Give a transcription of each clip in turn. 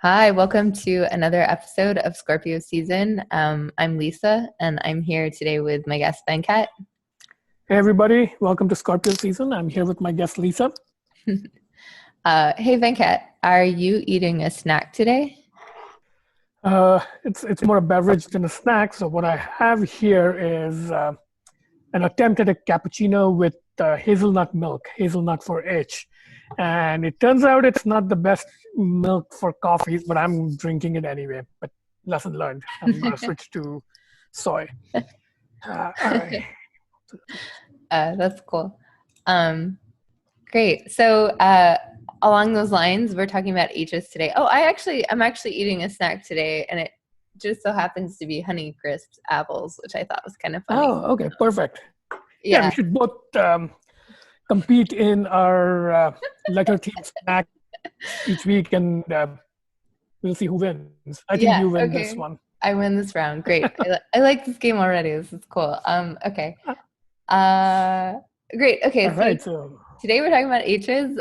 Hi, welcome to another episode of Scorpio season. I'm Lisa, and I'm here today with my guest Venkat. Hey everybody, welcome to Scorpio season. I'm here with my guest Lisa. Hey Venkat, are you eating a snack today? It's more a beverage than a snack. So what I have here is an attempt at a cappuccino with hazelnut milk, hazelnut for H. And it turns out it's not the best milk for coffees, but I'm drinking it anyway. But lesson learned. I'm going to switch to soy. All right. That's cool. Great. So along those lines, we're talking about H's today. Oh, I'm actually eating a snack today, and it just so happens to be Honey Crisps apples, which I thought was kind of funny. Oh, okay, perfect. Yeah. We should both compete in our letter team snack each week, and we'll see who wins. I think you win this one. I win this round. Great. I like this game already. This is cool. Okay. Great. Okay. All right. So today we're talking about H's.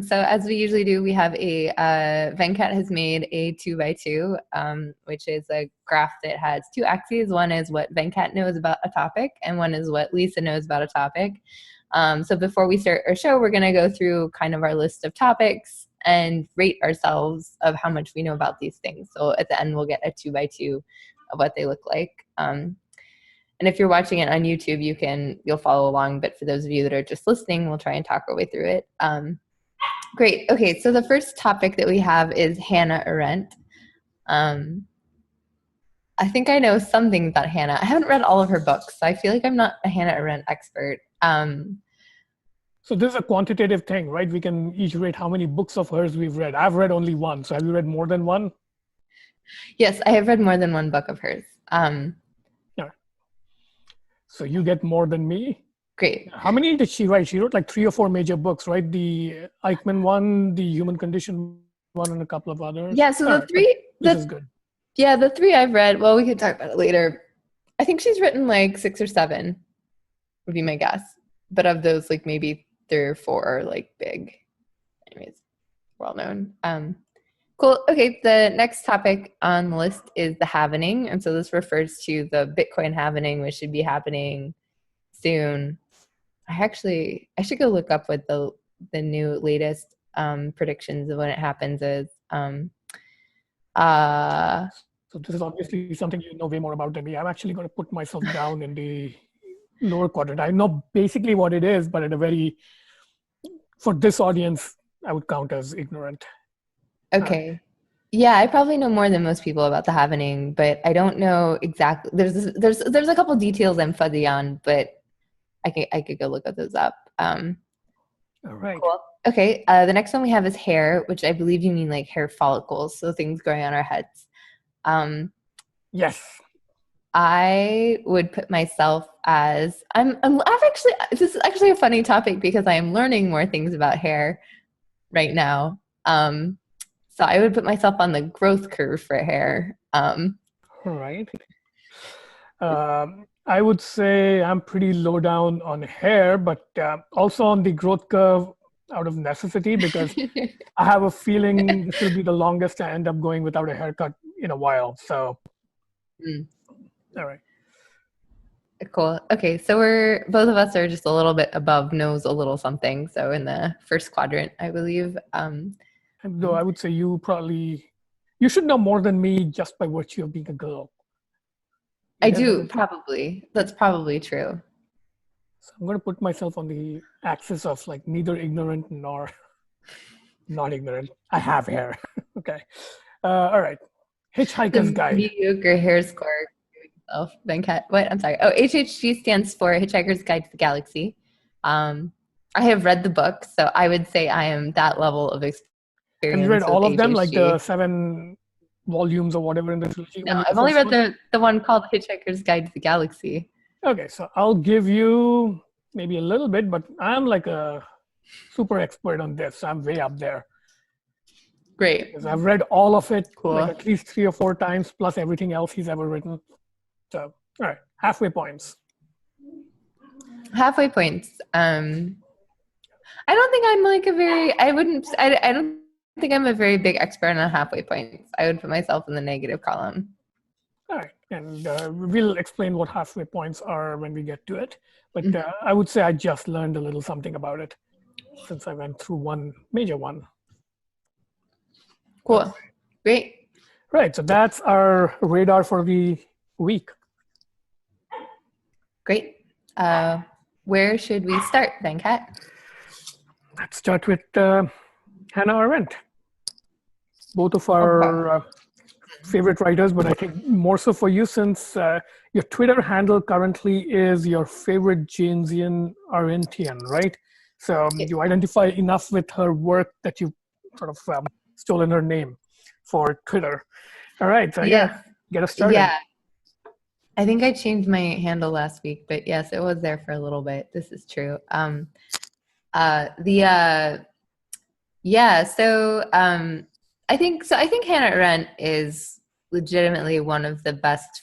So as we usually do, we have Venkat has made a 2x2, which is a graph that has two axes. One is what Venkat knows about a topic, and one is what Lisa knows about a topic. So before we start our show, we're going to go through kind of our list of topics and rate ourselves of how much we know about these things. So at the end, we'll get a 2x2 of what they look like. And if you're watching it on YouTube, you'll follow along. But for those of you that are just listening, we'll try and talk our way through it. Great. Okay. So the first topic that we have is Hannah Arendt. I think I know some things about Hannah. I haven't read all of her books, so I feel like I'm not a Hannah Arendt expert. So this is a quantitative thing, right? We can each rate how many books of hers we've read. I've read only one. So have you read more than one? Yes, I have read more than one book of hers. So you get more than me. Great. How many did she write? She wrote like 3 or 4 major books, right? The Eichmann one, the Human Condition one, and a couple of others. Yeah, so this is good. Yeah, the 3 I've read, well, we can talk about it later. I think she's written like 6 or 7 would be my guess. But of those, like maybe 3 or 4 are like big. Anyways, well known. Cool. Okay, the next topic on the list is the halvening. And so this refers to the Bitcoin halvening, which should be happening soon. I should go look up what the new latest predictions of when it happens is. So this is obviously something you know way more about than me. I'm actually going to put myself down in the lower quadrant. I know basically what it is, but for this audience, I would count as ignorant. Okay. Yeah, I probably know more than most people about the halvening, but I don't know exactly. There's a couple details I'm fuzzy on, but I could go look those up. All right. Cool. Okay. The next one we have is hair, which I believe you mean like hair follicles, so things growing on our heads. Yes. I would put myself as this is actually a funny topic because I am learning more things about hair right now. So I would put myself on the growth curve for hair. All right. I would say I'm pretty low down on hair, but also on the growth curve out of necessity because I have a feeling this will be the longest I end up going without a haircut in a while. So, All right. Cool. Okay, so both of us are just a little bit above nose, a little something. So in the first quadrant, I believe. Though I would say you should know more than me just by virtue of being a girl. I do, probably. That's probably true. So I'm going to put myself on the axis of like neither ignorant nor not ignorant. I have hair. Okay. All right. Hitchhiker's Guide. Mediocre hair score. Oh, Venkat. What? I'm sorry. Oh, HHG stands for Hitchhiker's Guide to the Galaxy. I have read the book, so I would say I am that level of experience. Have you read all of them, like the 7 volumes or whatever in the trilogy? No, I've only read the one called Hitchhiker's Guide to the Galaxy. Okay, so I'll give you maybe a little bit, but I'm like a super expert on this. So I'm way up there. Great. Because I've read all of it Cool. like at least 3 or 4 times, plus everything else he's ever written. So, all right, halfway points. Halfway points. I don't think I'm like I don't think I'm a very big expert on halfway points. I would put myself in the negative column. All right, and we'll explain what halfway points are when we get to it. But I would say I just learned a little something about it since I went through one major one. Cool. Great. Right, so that's our radar for the week. Great. Where should we start, Venkat? Let's start with Hannah Arendt. Both of our favorite writers, but I think more so for you since your Twitter handle currently is your favorite Jamesian Arendtian, right? So you identify enough with her work that you sort of stolen her name for Twitter. All right, so yeah, get us started. Yeah, I think I changed my handle last week, but yes, it was there for a little bit. This is true. I think Hannah Arendt is legitimately one of the best.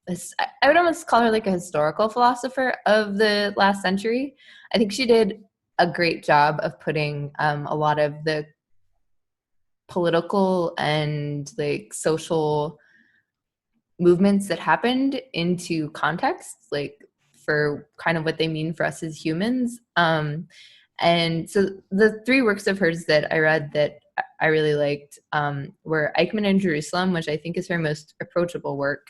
I would almost call her like a historical philosopher of the last century. I think she did a great job of putting a lot of the political and like social movements that happened into context, like for kind of what they mean for us as humans. And so the three works of hers that I read that I really liked were Eichmann in Jerusalem, which I think is her most approachable work.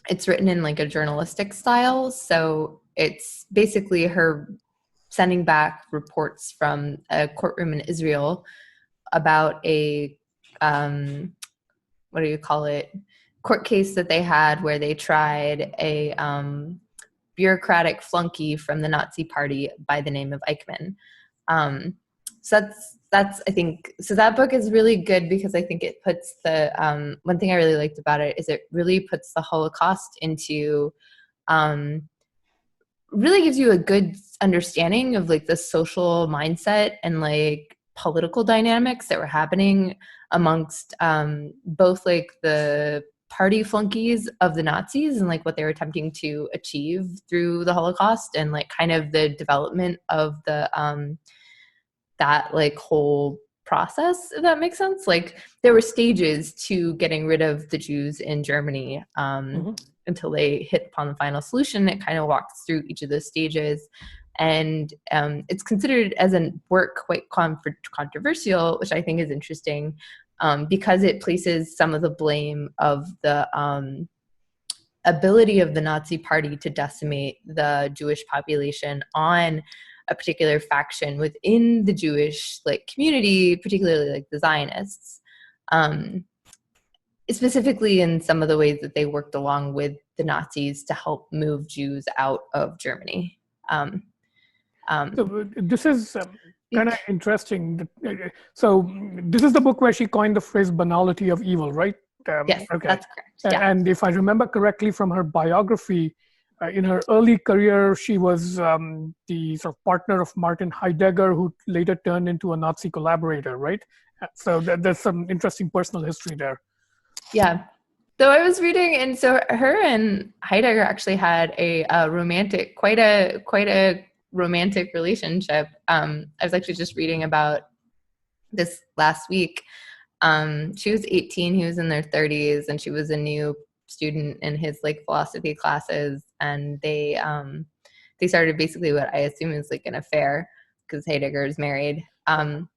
It's written in like a journalistic style, so it's basically her sending back reports from a courtroom in Israel about a what do you call it, court case that they had where they tried a bureaucratic flunky from the Nazi party by the name of Eichmann. So that's I think, so that book is really good because I think it puts the one thing I really liked about it is it really puts the Holocaust into really gives you a good understanding of like the social mindset and like political dynamics that were happening amongst both like the party flunkies of the Nazis and like what they were attempting to achieve through the Holocaust and like kind of the development of the that like whole process, if that makes sense. Like there were stages to getting rid of the Jews in Germany until they hit upon the final solution. It kind of walks through each of those stages. And it's considered as a work quite controversial, which I think is interesting because it places some of the blame of the ability of the Nazi party to decimate the Jewish population on a particular faction within the Jewish like community, particularly like the Zionists, specifically in some of the ways that they worked along with the Nazis to help move Jews out of Germany. So this is kind of interesting. So this is the book where she coined the phrase "banality of evil," right? Yes, okay. That's correct. Yeah. And if I remember correctly from her biography, in her early career, she was the sort of partner of Martin Heidegger, who later turned into a Nazi collaborator, right? So there's some interesting personal history there. Yeah. So I was reading, and so her and Heidegger actually had a romantic, quite a romantic relationship. I was actually just reading about this last week. She was 18, he was in their 30s, and she was a new student in his like philosophy classes, and they started basically what I assume is like an affair because Heidegger is married. And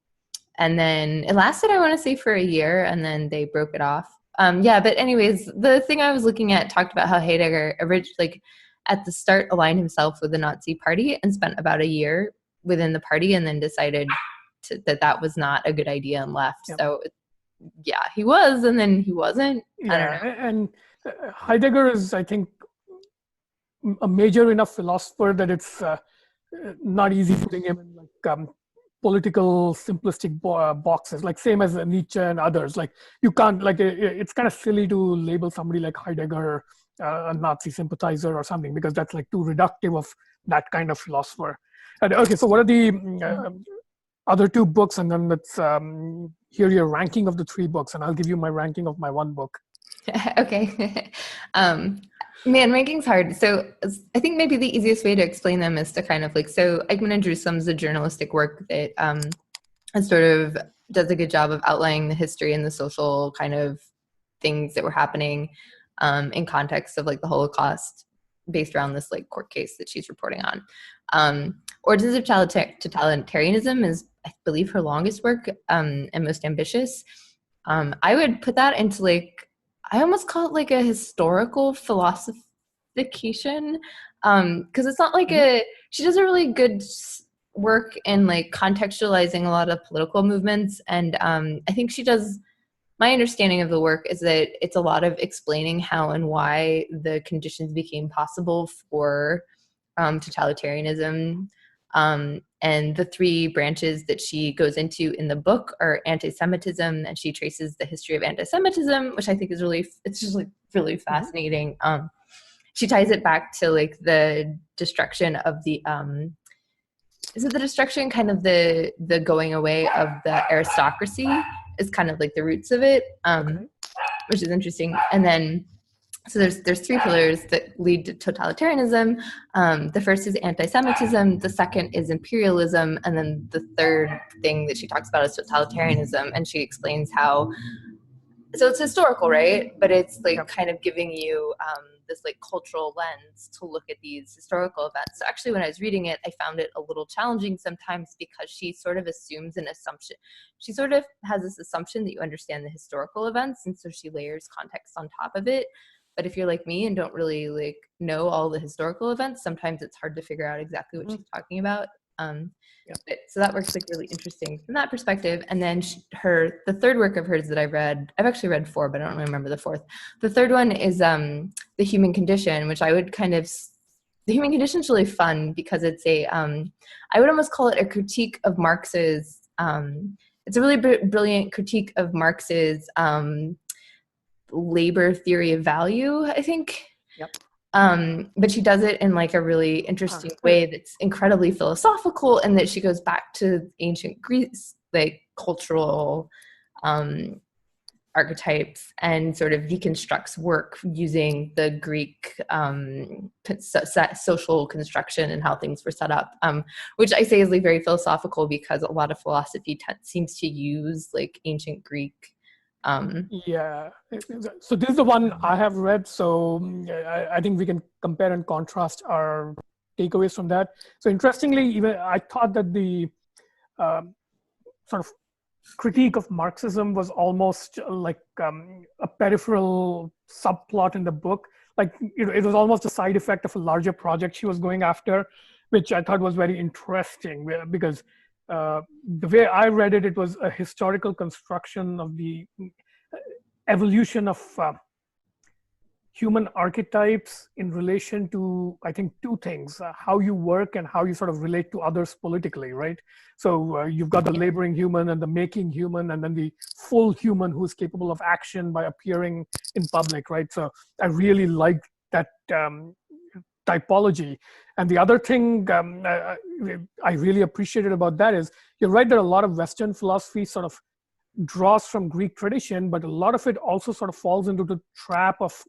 then it lasted, I want to say, for a year, and then they broke it off. But anyways, the thing I was looking at talked about how Heidegger like at the start aligned himself with the Nazi party and spent about a year within the party and then decided that was not a good idea and left. Yep. So yeah, he was, and then he wasn't. Yeah, I don't know. And Heidegger is, I think, a major enough philosopher that it's not easy putting him in like political simplistic boxes, like same as Nietzsche and others. Like you can't, like it's kind of silly to label somebody like Heidegger a Nazi sympathizer or something, because that's like too reductive of that kind of philosopher. And, okay, so what are the other two books, and then let's hear your ranking of the three books, and I'll give you my ranking of my one book. Okay. Man, ranking's hard. So I think maybe the easiest way to explain them is to kind of like, so Eichmann in Jerusalem is a journalistic work that and sort of does a good job of outlining the history and the social kind of things that were happening in context of like the Holocaust, based around this like court case that she's reporting on. Origins of Totalitarianism is, I believe, her longest work and most ambitious. I would put that into like, I almost call it like a historical philosophication, because it's not like she does a really good work in like contextualizing a lot of political movements, and I think she does. My understanding of the work is that it's a lot of explaining how and why the conditions became possible for totalitarianism. And the three branches that she goes into in the book are anti-Semitism, and she traces the history of anti-Semitism, which I think is really, it's just like really fascinating. She ties it back to like the destruction of the is it the destruction, kind of the going away of the aristocracy is kind of like the roots of it, which is interesting. And then so there's three pillars that lead to totalitarianism. The first is anti-Semitism, the second is imperialism, and then the third thing that she talks about is totalitarianism. And she explains how, so it's historical, right? But it's like kind of giving you this like cultural lens to look at these historical events. So actually, when I was reading it, I found it a little challenging sometimes because she sort of assumes an assumption. She sort of has this assumption that you understand the historical events, and so she layers context on top of it. But if you're like me and don't really like know all the historical events, sometimes it's hard to figure out exactly what she's talking about. So that works like really interesting from that perspective. And then the third work of hers that I've actually read four, but I don't remember the fourth. The third one is The Human Condition, which I would the Human Condition is really fun because it's I would almost call it a critique of Marx's, it's a really brilliant critique of Marx's labor theory of value, I think. But she does it in like a really interesting way that's incredibly philosophical, and that she goes back to ancient Greece, like cultural archetypes, and sort of deconstructs work using the Greek social construction and how things were set up, which I say is like very philosophical because a lot of philosophy seems to use like ancient Greek. So this is the one I have read. So I think we can compare and contrast our takeaways from that. So interestingly, even I thought that the sort of critique of Marxism was almost like a peripheral subplot in the book. Like it was almost a side effect of a larger project she was going after, which I thought was very interesting because the way I read it, it was a historical construction of the evolution of human archetypes in relation to, I think, two things: how you work and how you sort of relate to others politically, right? So you've got the laboring human and the making human, and then the full human who's capable of action by appearing in public, right? So I really liked that typology. And the other thing I really appreciated about that is, you're right that a lot of Western philosophy sort of draws from Greek tradition, but a lot of it also sort of falls into the trap of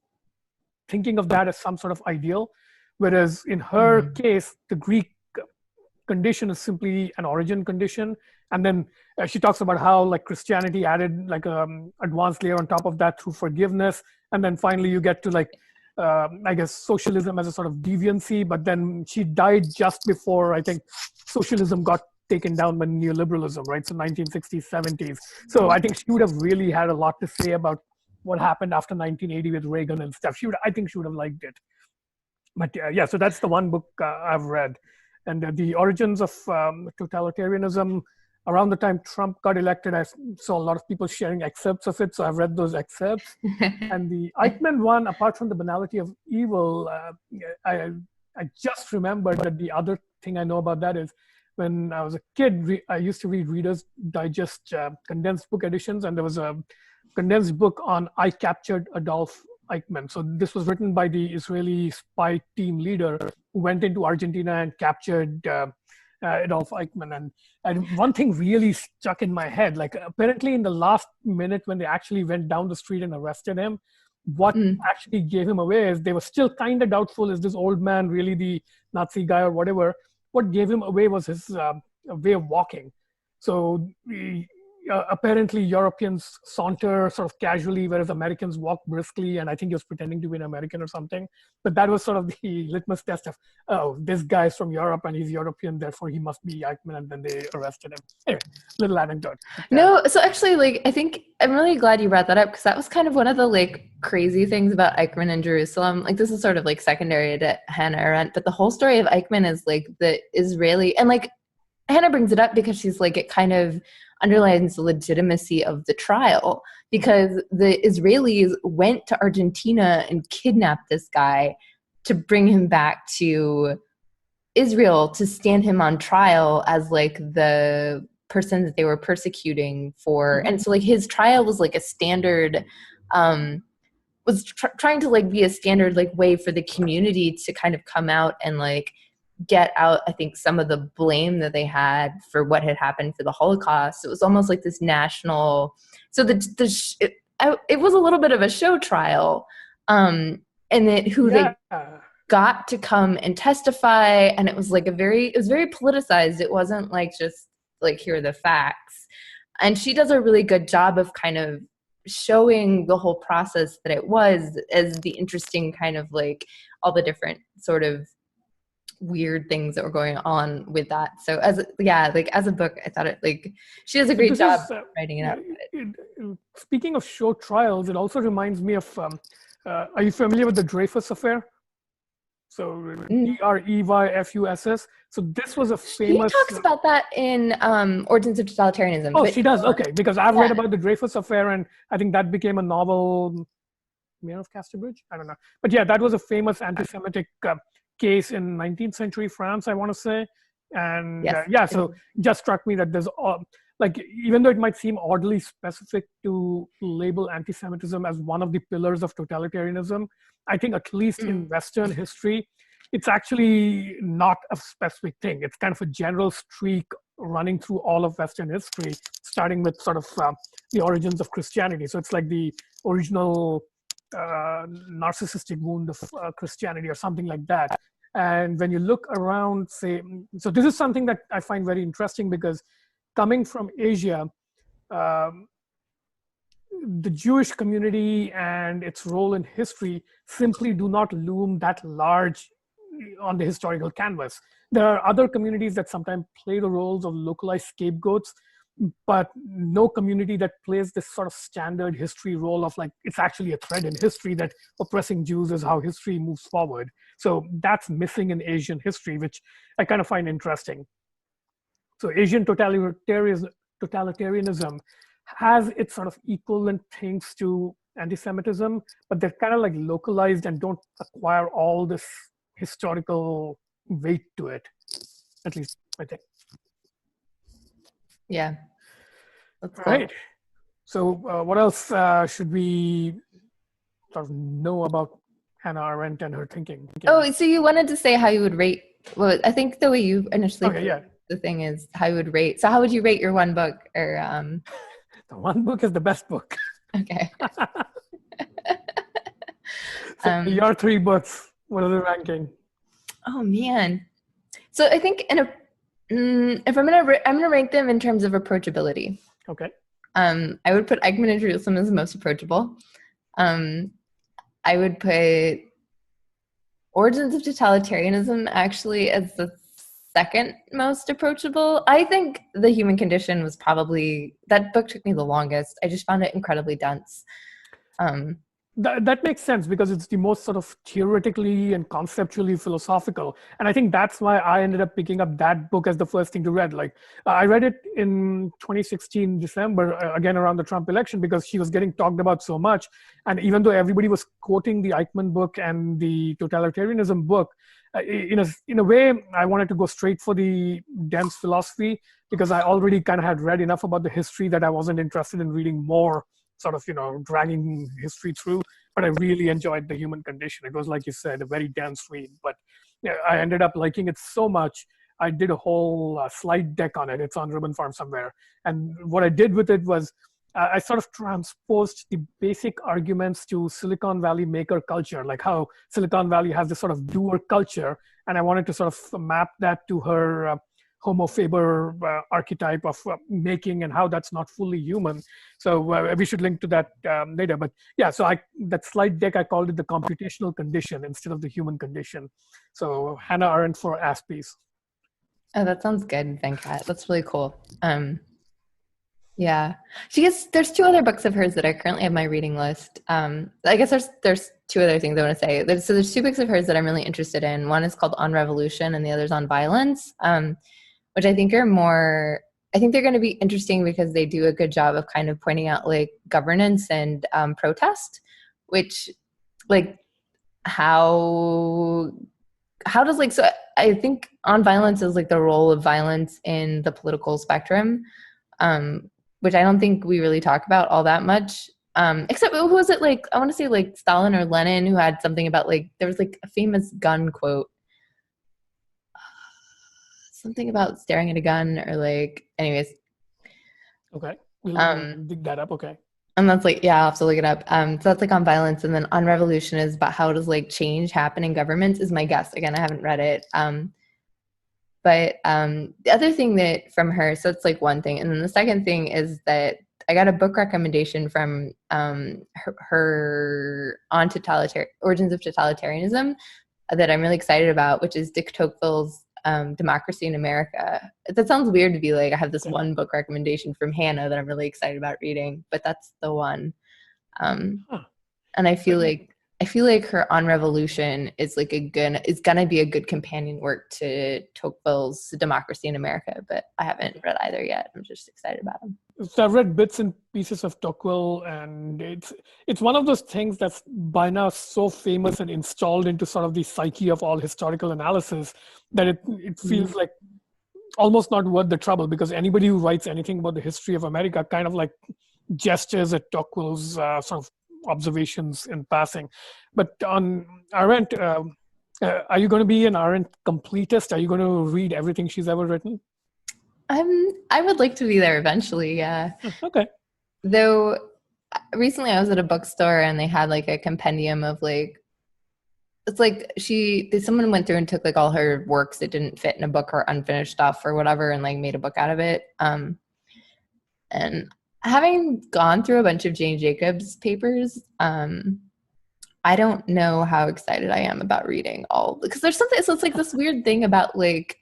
thinking of that as some sort of ideal. Whereas in her case, the Greek condition is simply an origin condition. And then she talks about how like Christianity added like advanced layer on top of that through forgiveness. And then finally you get to like, I guess, socialism as a sort of deviancy. But then she died just before, I think, socialism got taken down by neoliberalism, right? So 1960s, 70s. So I think she would have really had a lot to say about what happened after 1980 with Reagan and stuff. I think she would have liked it. But yeah, so that's the one book I've read. And the origins of totalitarianism, around the time Trump got elected, I saw a lot of people sharing excerpts of it. So I've read those excerpts. And the Eichmann one, apart from the banality of evil, I just remembered that the other thing I know about that is, when I was a kid, I used to read Reader's Digest condensed book editions, and there was a condensed book on I Captured Adolf Eichmann. So this was written by the Israeli spy team leader who went into Argentina and captured Adolf Eichmann. And one thing really stuck in my head, like apparently in the last minute when they actually went down the street and arrested him, what actually gave him away is they were still kind of doubtful, is this old man really the Nazi guy or whatever? What gave him away was his way of walking. So apparently Europeans saunter sort of casually, whereas Americans walk briskly. And I think he was pretending to be an American or something. But that was sort of the litmus test of, oh, this guy's from Europe and he's European, therefore he must be Eichmann. And then they arrested him. Anyway, little anecdote. No, so actually, like, I think I'm really glad you brought that up, because that was kind of one of the like crazy things about Eichmann in Jerusalem. Like, this is sort of like secondary to Hannah Arendt, but the whole story of Eichmann is like the Israeli, and like Hannah brings it up because she's like, it kind of underlines the legitimacy of the trial, because the Israelis went to Argentina and kidnapped this guy to bring him back to Israel to stand him on trial as like the person that they were persecuting for. And so like his trial was like a standard, was trying to like be a standard like way for the community to kind of come out and like get out, I think, some of the blame that they had for what had happened for the Holocaust. It was almost like this national, so it was a little bit of a show trial, and that they got to come and testify, and it was like it was very politicized. It wasn't like just like, here are the facts. And she does a really good job of kind of showing the whole process that it was, as the interesting kind of like all the different sort of weird things that were going on with that. So as a book, I thought it, like, she does a great job writing it up. Speaking of show trials, it also reminds me of, are you familiar with the Dreyfus Affair? So Dreyfuss. So this was a famous... She talks about that in Origins of Totalitarianism. Oh, she does? Okay, because I've read about the Dreyfus Affair, and I think that became a novel, Mayor of Casterbridge? I don't know. But yeah, that was a famous anti-Semitic case in 19th century France, I want to say. And so it just struck me that there's, like, even though it might seem oddly specific to label anti-Semitism as one of the pillars of totalitarianism, I think at least in Western history, it's actually not a specific thing. It's kind of a general streak running through all of Western history, starting with sort of the origins of Christianity. So it's like the original narcissistic wound of Christianity or something like that. And when you look around, say, so this is something that I find very interesting, because coming from Asia, the Jewish community and its role in history simply do not loom that large on the historical canvas. There are other communities that sometimes play the roles of localized scapegoats, but no community that plays this sort of standard history role of like, it's actually a thread in history that oppressing Jews is how history moves forward. So that's missing in Asian history, which I kind of find interesting. So Asian totalitarianism has its sort of equivalent things to anti-Semitism, but they're kind of like localized and don't acquire all this historical weight to it, at least I think. Yeah. That's cool. Right. So what else should we sort of know about Hannah Arendt and her thinking? Oh, so you wanted to say how you would rate, well, I think the way you initially the thing is how you would rate. So how would you rate your one book? Or The one book is the best book. Okay. So your three books, what are the ranking? Oh man. So I think if I'm gonna rank them in terms of approachability. Okay. I would put Eichmann in Jerusalem as the most approachable. I would put Origins of Totalitarianism actually as the second most approachable. I think The Human Condition was probably, that book took me the longest. I just found it incredibly dense. That makes sense, because it's the most sort of theoretically and conceptually philosophical. And I think that's why I ended up picking up that book as the first thing to read. Like, I read it in 2016, December, again around the Trump election, because she was getting talked about so much. And even though everybody was quoting the Eichmann book and the totalitarianism book, in a way, I wanted to go straight for the dense philosophy, because I already kind of had read enough about the history that I wasn't interested in reading more sort of, dragging history through. But I really enjoyed The Human Condition. It was, like you said, a very dense read. But I ended up liking it so much, I did a whole slide deck on it. It's on Ribbon Farm somewhere. And what I did with it was I sort of transposed the basic arguments to Silicon Valley maker culture, like how Silicon Valley has this sort of doer culture. And I wanted to sort of map that to her Homo faber archetype of making and how that's not fully human. So we should link to that later. But yeah, so that slide deck, I called it the computational condition instead of the human condition. So Hannah Arendt for Aspies. Oh, that sounds good, Venkat. That's really cool. Yeah, there's two other books of hers that I currently have my reading list. I guess there's two other things I want to say. There's two books of hers that I'm really interested in. One is called On Revolution, and the other's on Violence, which I think are more. I think they're going to be interesting because they do a good job of kind of pointing out like governance and protest, which like how does like so. I think On Violence is like the role of violence in the political spectrum. Which I don't think we really talk about all that much. Except who was it like? I want to say like Stalin or Lenin who had something about like there was like a famous gun quote, something about staring at a gun or like. Anyways, Okay, we'll dig that up. Okay. and that's like yeah, I'll have to look it up. So that's like On Violence, and then On Revolution is about how does like change happen in governments is my guess. Again, I haven't read it. But the other thing that from her, so it's like one thing. And then the second thing is that I got a book recommendation from her on Origins of Totalitarianism that I'm really excited about, which is Dick Tocqueville's Democracy in America. That sounds weird to be like, I have this one book recommendation from Hannah that I'm really excited about reading, but that's the one. And I feel like her On Revolution is like gonna be a good companion work to Tocqueville's Democracy in America, but I haven't read either yet. I'm just excited about them. So I've read bits and pieces of Tocqueville, and it's one of those things that's by now so famous and installed into sort of the psyche of all historical analysis that it feels like almost not worth the trouble, because anybody who writes anything about the history of America kind of like gestures at Tocqueville's sort of observations in passing. But on Arendt, are you going to be an Arendt completist? Are you going to read everything she's ever written? I would like to be there eventually, yeah. Okay. Though recently I was at a bookstore and they had like a compendium of like it's like someone went through and took like all her works that didn't fit in a book or unfinished stuff or whatever and like made a book out of it. And having gone through a bunch of Jane Jacobs papers, I don't know how excited I am about reading all because there's something. So it's like this weird thing about like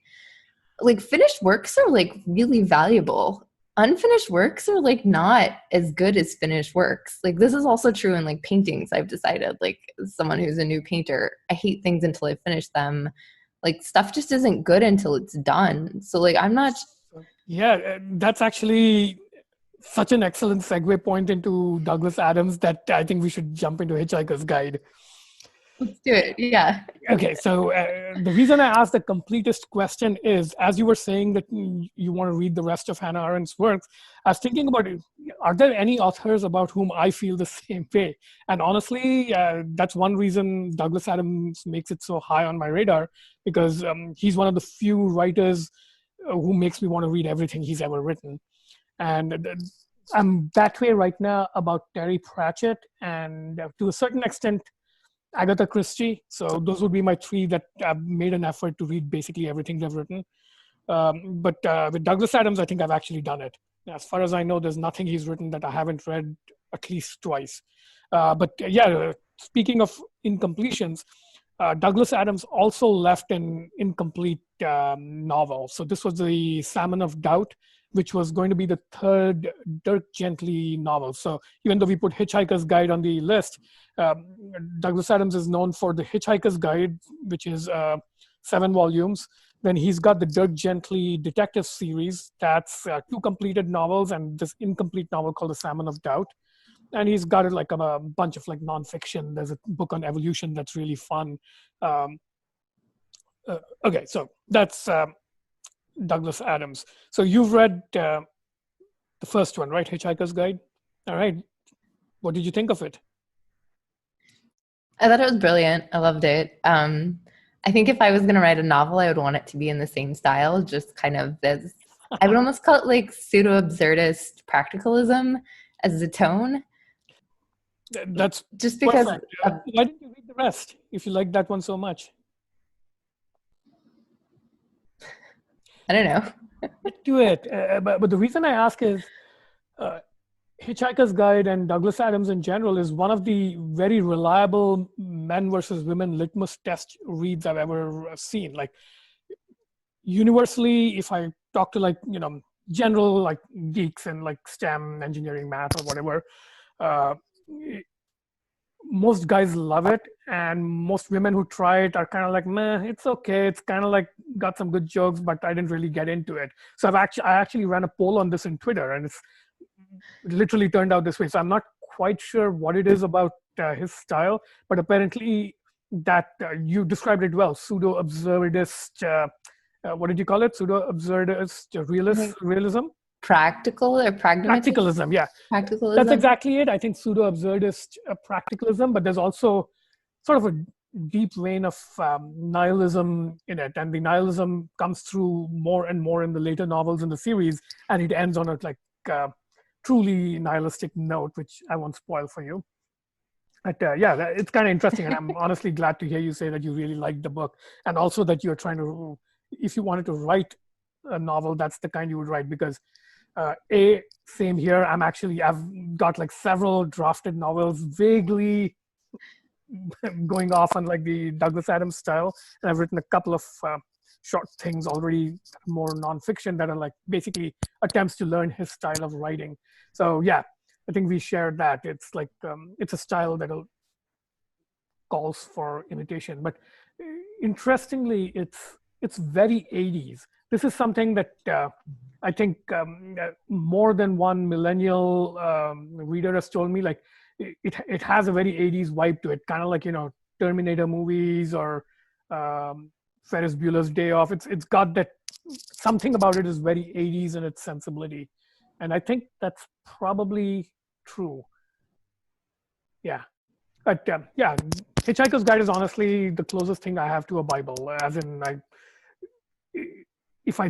finished works are like really valuable. Unfinished works are like not as good as finished works. Like this is also true in like paintings. I've decided like as someone who's a new painter, I hate things until I finish them. Like stuff just isn't good until it's done. So like I'm not. Yeah, that's actually such an excellent segue point into Douglas Adams that I think we should jump into Hitchhiker's Guide. Let's do it. Yeah. Okay, so the reason I asked the completest question is, as you were saying that you want to read the rest of Hannah Arendt's works, I was thinking about, are there any authors about whom I feel the same way? And honestly, that's one reason Douglas Adams makes it so high on my radar, because he's one of the few writers who makes me want to read everything he's ever written. And I'm that way right now about Terry Pratchett and to a certain extent, Agatha Christie. So those would be my three that I've made an effort to read basically everything they've written. But with Douglas Adams, I think I've actually done it. As far as I know, there's nothing he's written that I haven't read at least twice. But yeah, speaking of incompletions, Douglas Adams also left an incomplete novel. So this was the Salmon of Doubt, which was going to be the third Dirk Gently novel. So even though we put Hitchhiker's Guide on the list, Douglas Adams is known for the Hitchhiker's Guide, which is 7 volumes. Then he's got the Dirk Gently detective series. That's 2 completed novels and this incomplete novel called The Salmon of Doubt. And he's got it like a bunch of like nonfiction. There's a book on evolution that's really fun. Okay, so that's Douglas Adams. So you've read the first one, right? Hitchhiker's Guide. All right. What did you think of it? I thought it was brilliant. I loved it. I think if I was going to write a novel, I would want it to be in the same style, just kind of as, I would almost call it like pseudo-absurdist practicalism as the tone. That's just because. Why didn't you read the rest if you like that one so much? I don't know. Do it. But the reason I ask is uh, Hitchhiker's Guide and Douglas Adams in general is one of the very reliable men versus women litmus test reads I've ever seen. Like universally, if I talk to like, general like geeks and like STEM, engineering, math, or whatever, uh, most guys love it, and most women who try it are kind of like, meh, it's okay. It's kind of like got some good jokes, but I didn't really get into it. So I actually ran a poll on this in Twitter, and it's literally turned out this way. So I'm not quite sure what it is about his style, but apparently that you described it well, pseudo absurdist. What did you call it? Pseudo absurdist Like realism. practical or pragmatism? Practicalism, yeah. That's Practicalism? exactly it. I think pseudo absurdist practicalism, but there's also sort of a deep vein of nihilism in it. And the nihilism comes through more and more in the later novels in the series. And it ends on a like truly nihilistic note, which I won't spoil for you. But yeah, it's kind of interesting. And I'm honestly glad to hear you say that you really liked the book. And also that you're trying to, if you wanted to write a novel, that's the kind you would write, because same here. I've got like several drafted novels vaguely going off on like the Douglas Adams style, and I've written a couple of short things already, more nonfiction, that are like basically attempts to learn his style of writing. So yeah, I think we shared that. It's like it's a style that calls for imitation, but interestingly, it's very 80s. This is something that I think more than one millennial reader has told me. Like it has a very 80s vibe to it, kind of like Terminator movies or Ferris Bueller's Day Off. It's got that, something about it is very 80s in its sensibility, and I think that's probably true. Yeah, but yeah, Hitchhiker's Guide is honestly the closest thing I have to a Bible. As in, if I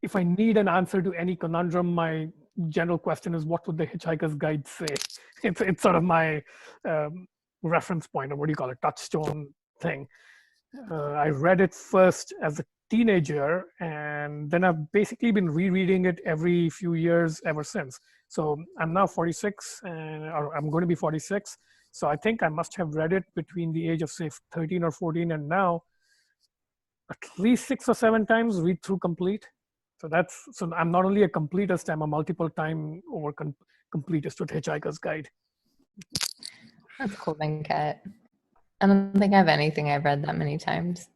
if I need an answer to any conundrum, my general question is, what would the Hitchhiker's Guide say? It's sort of my reference point, or what do you call it, touchstone thing. I read it first as a teenager, and then I've basically been rereading it every few years ever since. So I'm now 46, or I'm going to be 46. So I think I must have read it between the age of say 13 or 14, and now at least 6 or 7 times read through complete. So I'm not only a completist, I'm a multiple time over completist with Hitchhiker's Guide. That's cool, Venkat. I don't think I have anything I've read that many times.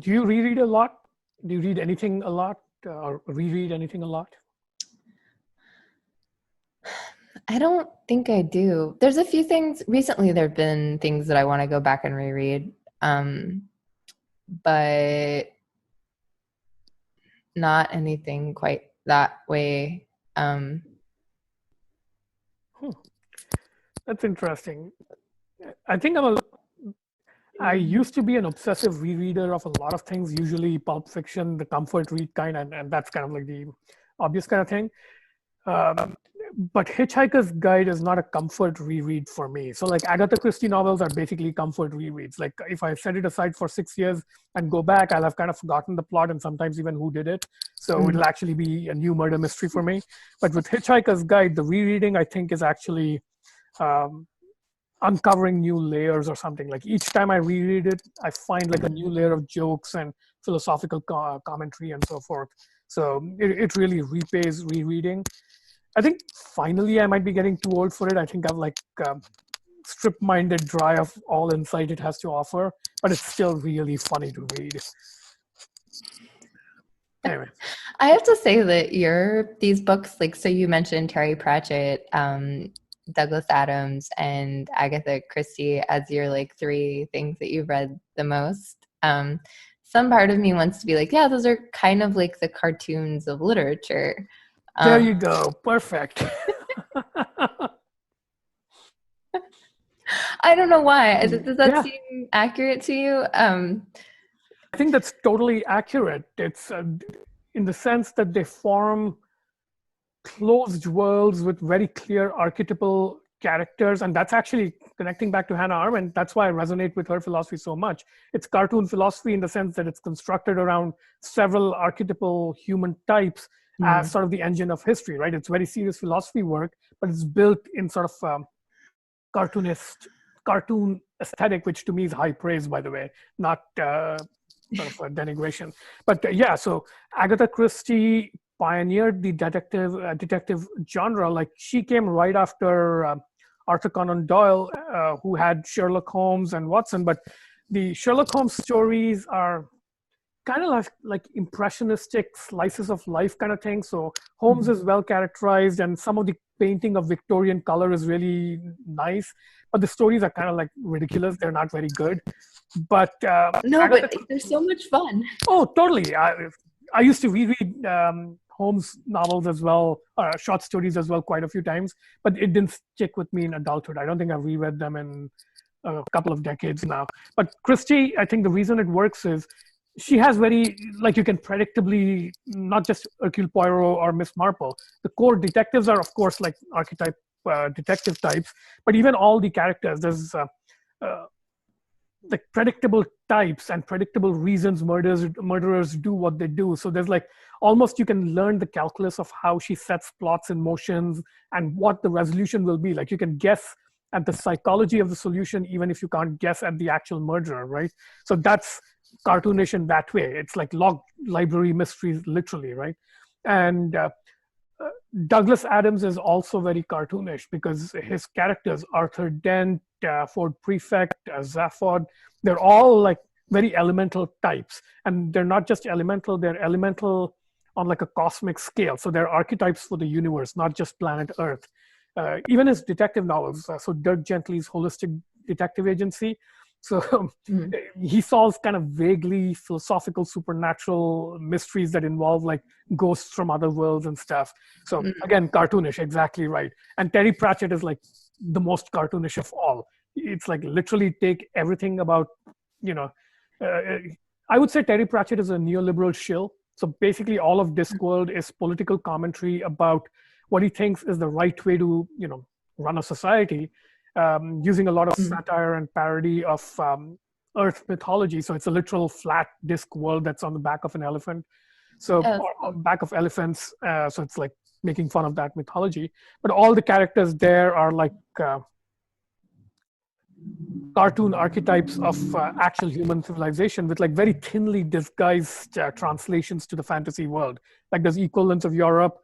Do you reread a lot? Do you read anything a lot, or reread anything a lot? I don't think I do. There's a few things recently. There have been things that I want to go back and reread, but not anything quite that way. That's interesting. I think I used to be an obsessive rereader of a lot of things, usually pulp fiction, the comfort read kind, and that's kind of like the obvious kind of thing. But Hitchhiker's Guide is not a comfort reread for me. So like Agatha Christie novels are basically comfort rereads. Like if I set it aside for 6 years and go back, I'll have kind of forgotten the plot and sometimes even who did it. So it'll actually be a new murder mystery for me. But with Hitchhiker's Guide, the rereading I think is actually uncovering new layers or something. Like each time I reread it, I find like a new layer of jokes and philosophical commentary and so forth. So it really repays rereading. I think finally I might be getting too old for it. I think I've like strip-minded dry of all insight it has to offer, but it's still really funny to read. Anyway. I have to say that these books, like, so you mentioned Terry Pratchett, Douglas Adams, and Agatha Christie as your like three things that you've read the most. Some part of me wants to be like, yeah, those are kind of like the cartoons of literature. There you go. Perfect. I don't know why. Does that seem accurate to you? I think that's totally accurate. It's in the sense that they form closed worlds with very clear archetypal characters, and that's actually connecting back to Hannah Arendt, that's why I resonate with her philosophy so much. It's cartoon philosophy in the sense that it's constructed around several archetypal human types as Mm. sort of the engine of history, right? It's very serious philosophy work, but it's built in sort of cartoonist, cartoon aesthetic, which to me is high praise, by the way, not sort of a denigration. But yeah, so Agatha Christie pioneered the detective genre. Like she came right after Arthur Conan Doyle, who had Sherlock Holmes and Watson. But the Sherlock Holmes stories are kind of like impressionistic slices of life kind of thing. So Holmes Mhm. is well characterized, and some of the painting of Victorian color is really nice. But the stories are kind of like ridiculous. They're not very good. But No, Agatha, but they're so much fun. oh, totally. I used to reread Holmes novels as well, short stories as well, quite a few times. But it didn't stick with me in adulthood. I don't think I've reread them in a couple of decades now. But Christie, I think the reason it works is she has very, like, you can predictably, not just Hercule Poirot or Miss Marple. The core detectives are, of course, like archetype detective types, but even all the characters, there's uh, like predictable types and predictable reasons murderers do what they do. So there's like almost you can learn the calculus of how she sets plots in motions and what the resolution will be. Like you can guess at the psychology of the solution even if you can't guess at the actual murderer, right? So that's cartoonish in that way. It's like log library mysteries, literally, right? And Douglas Adams is also very cartoonish because his characters, Arthur Dent, Ford Prefect, Zaphod, they're all like very elemental types. And they're not just elemental, they're elemental on like a cosmic scale. So they're archetypes for the universe, not just planet Earth. Even his detective novels, so Dirk Gently's Holistic Detective Agency. So Mm. he solves kind of vaguely philosophical supernatural mysteries that involve like ghosts from other worlds and stuff. So Mm. again, cartoonish, exactly right. And Terry Pratchett is like the most cartoonish of all. It's like literally take everything about, you know, uh, I would say Terry Pratchett is a neoliberal shill. So basically, all of Discworld is political commentary about what he thinks is the right way to, run a society, using a lot of Mm. satire and parody of Earth mythology. So it's a literal flat disc world that's on the back of an elephant. So, Oh, or back of elephants. So it's like making fun of that mythology. But all the characters there are like cartoon archetypes of actual human civilization with like very thinly disguised translations to the fantasy world. Like there's equivalents of Europe.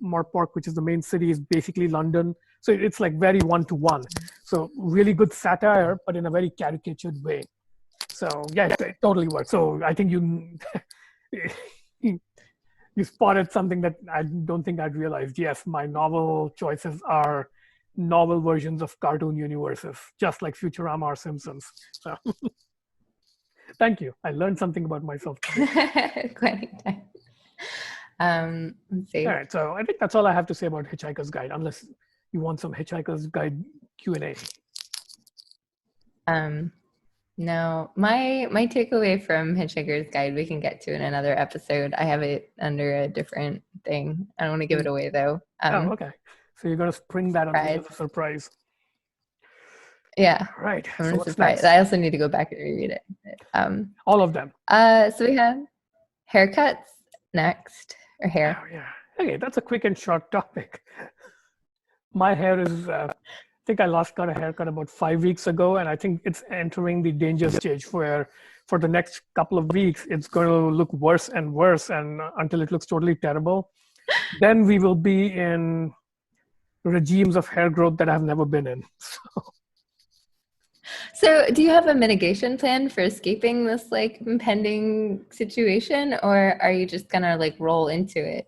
Morpork, which is the main city, is basically London. So it's like very one to one. So really good satire, but in a very caricatured way. So yeah, it totally works. So I think you you spotted something that I don't think I'd realized. Yes, my novel choices are novel versions of cartoon universes, just like Futurama or Simpsons. So thank you. I learned something about myself today. quite nice. Let's All see. right, so I think that's all I have to say about Hitchhiker's Guide, unless you want some Hitchhiker's Guide Q&A. Um, no, my takeaway from Hitchhiker's Guide we can get to in another episode. I have it under a different thing. I don't want to give it away though. Oh, okay. So you're going to spring that on me Surprise. as a surprise. Yeah, All right. I'm So gonna what's surprise. next? I also need to go back and reread it. All of them. So we have haircuts next, or hair. Oh, yeah. Okay, that's a quick and short topic. My hair is, I think I last got a haircut about 5 weeks ago, and I think it's entering the danger stage where for the next couple of weeks, it's going to look worse and worse and until it looks totally terrible. Then we will be in regimes of hair growth that I've never been in. So, do you have a mitigation plan for escaping this like impending situation, or are you just gonna like roll into it?